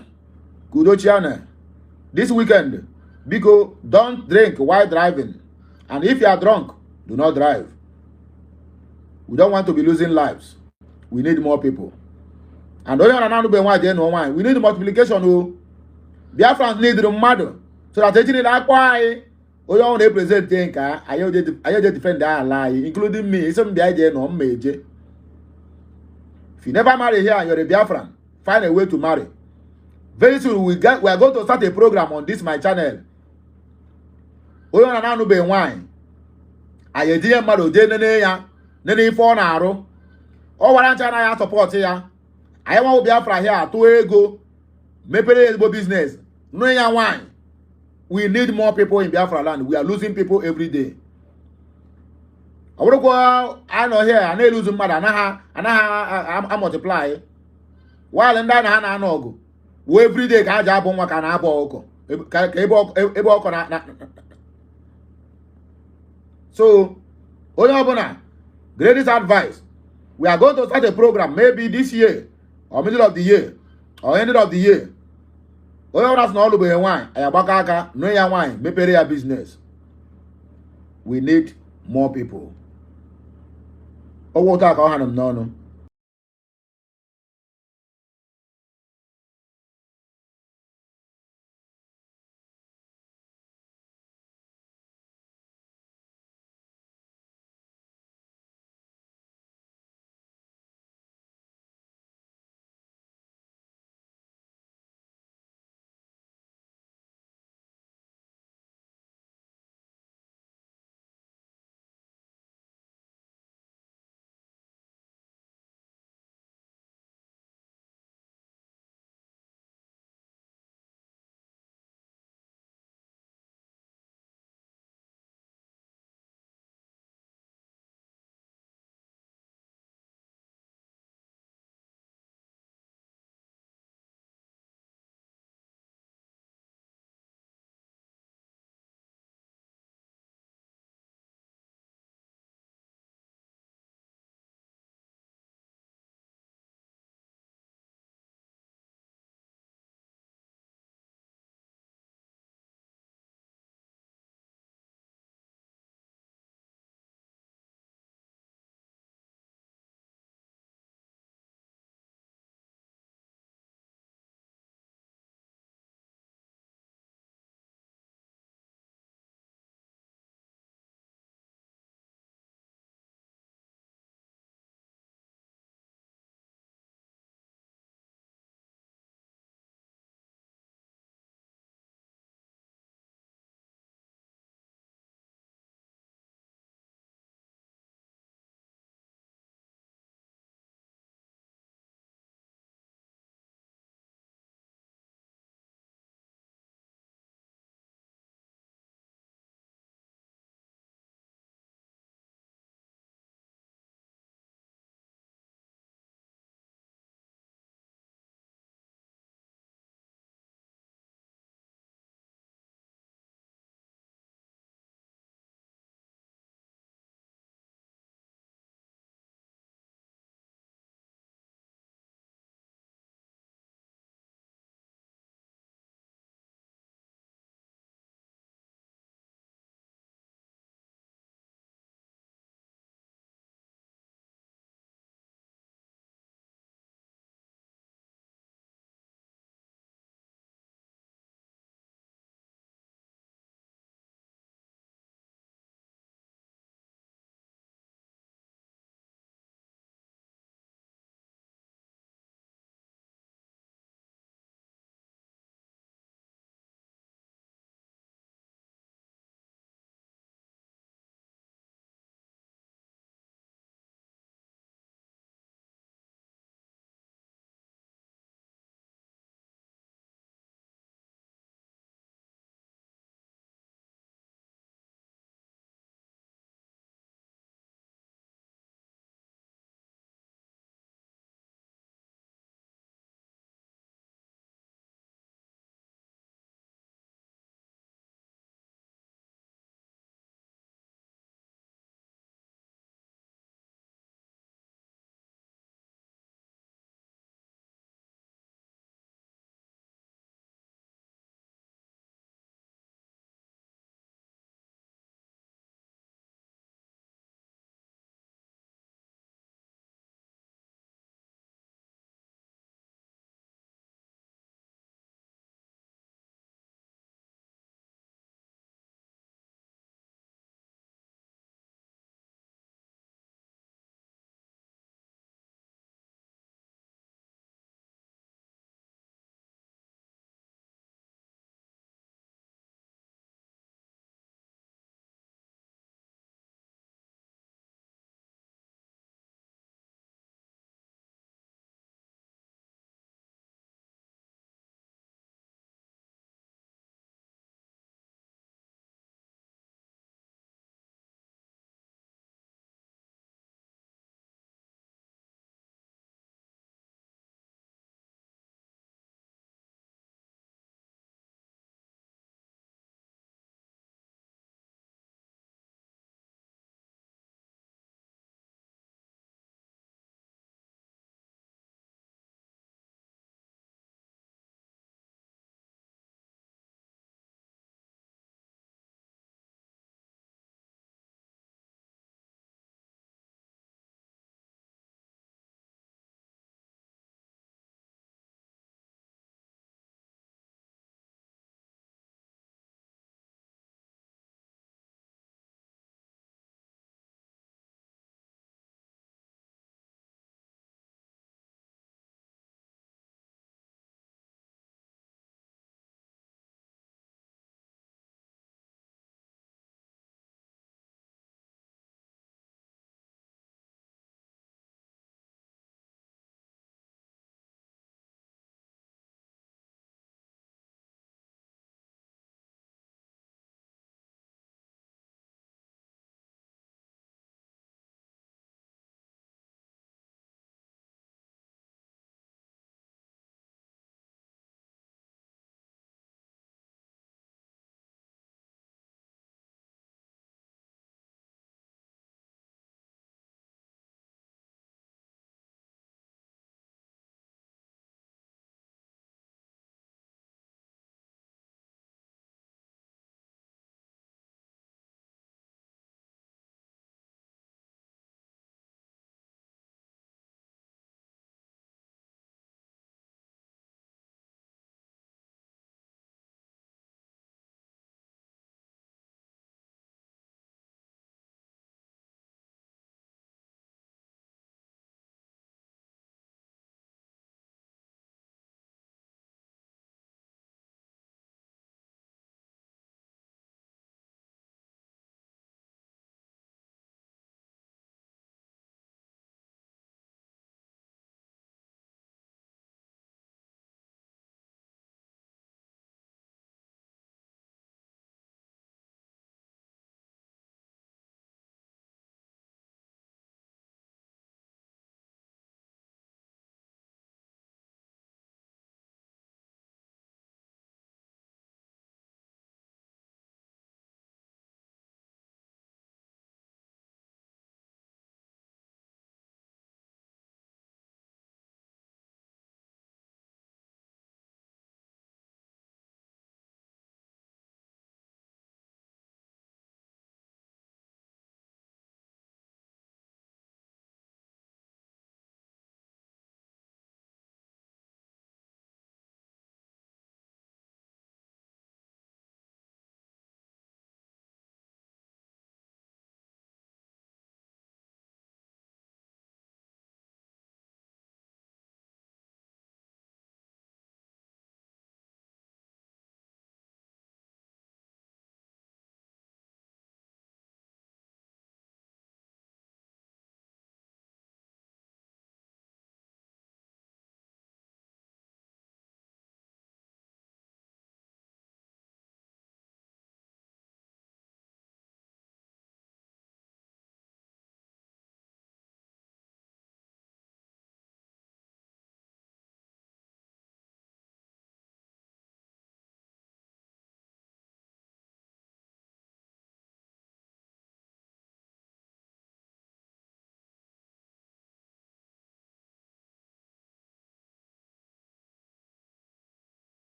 Kudochiana, this weekend, because don't drink while driving, and if you are drunk, do not drive. We don't want to be losing lives. We need more people. And only on we need multiplication. Biafrans need the mother, so that they like why only on represent think I defend that lie, including me. Some the idea no major. If you never marry here and you're a Biafran, find a way to marry. Very soon we are going to start a program on this my channel. Onye na na be wine. Aye die mmadụ je nene ya, nene ife ọ na-arụ. Ọ wara ncha na ya support ya. Anyị nwa Biafra here atụ ego, mepere ezigbo business. No ya wine. We need more people in Biafra land. We are losing people every day. I want to go. I know here. I need losing mother. I multiply. While in that I know go. Every day can job on can abo So, greatest advice. We are going to start a program maybe this year or middle of the year or end of the year. That's not all the wine. Ayabaka no ya wine. Mepere ya business. We need more people. Oh, what I call him no.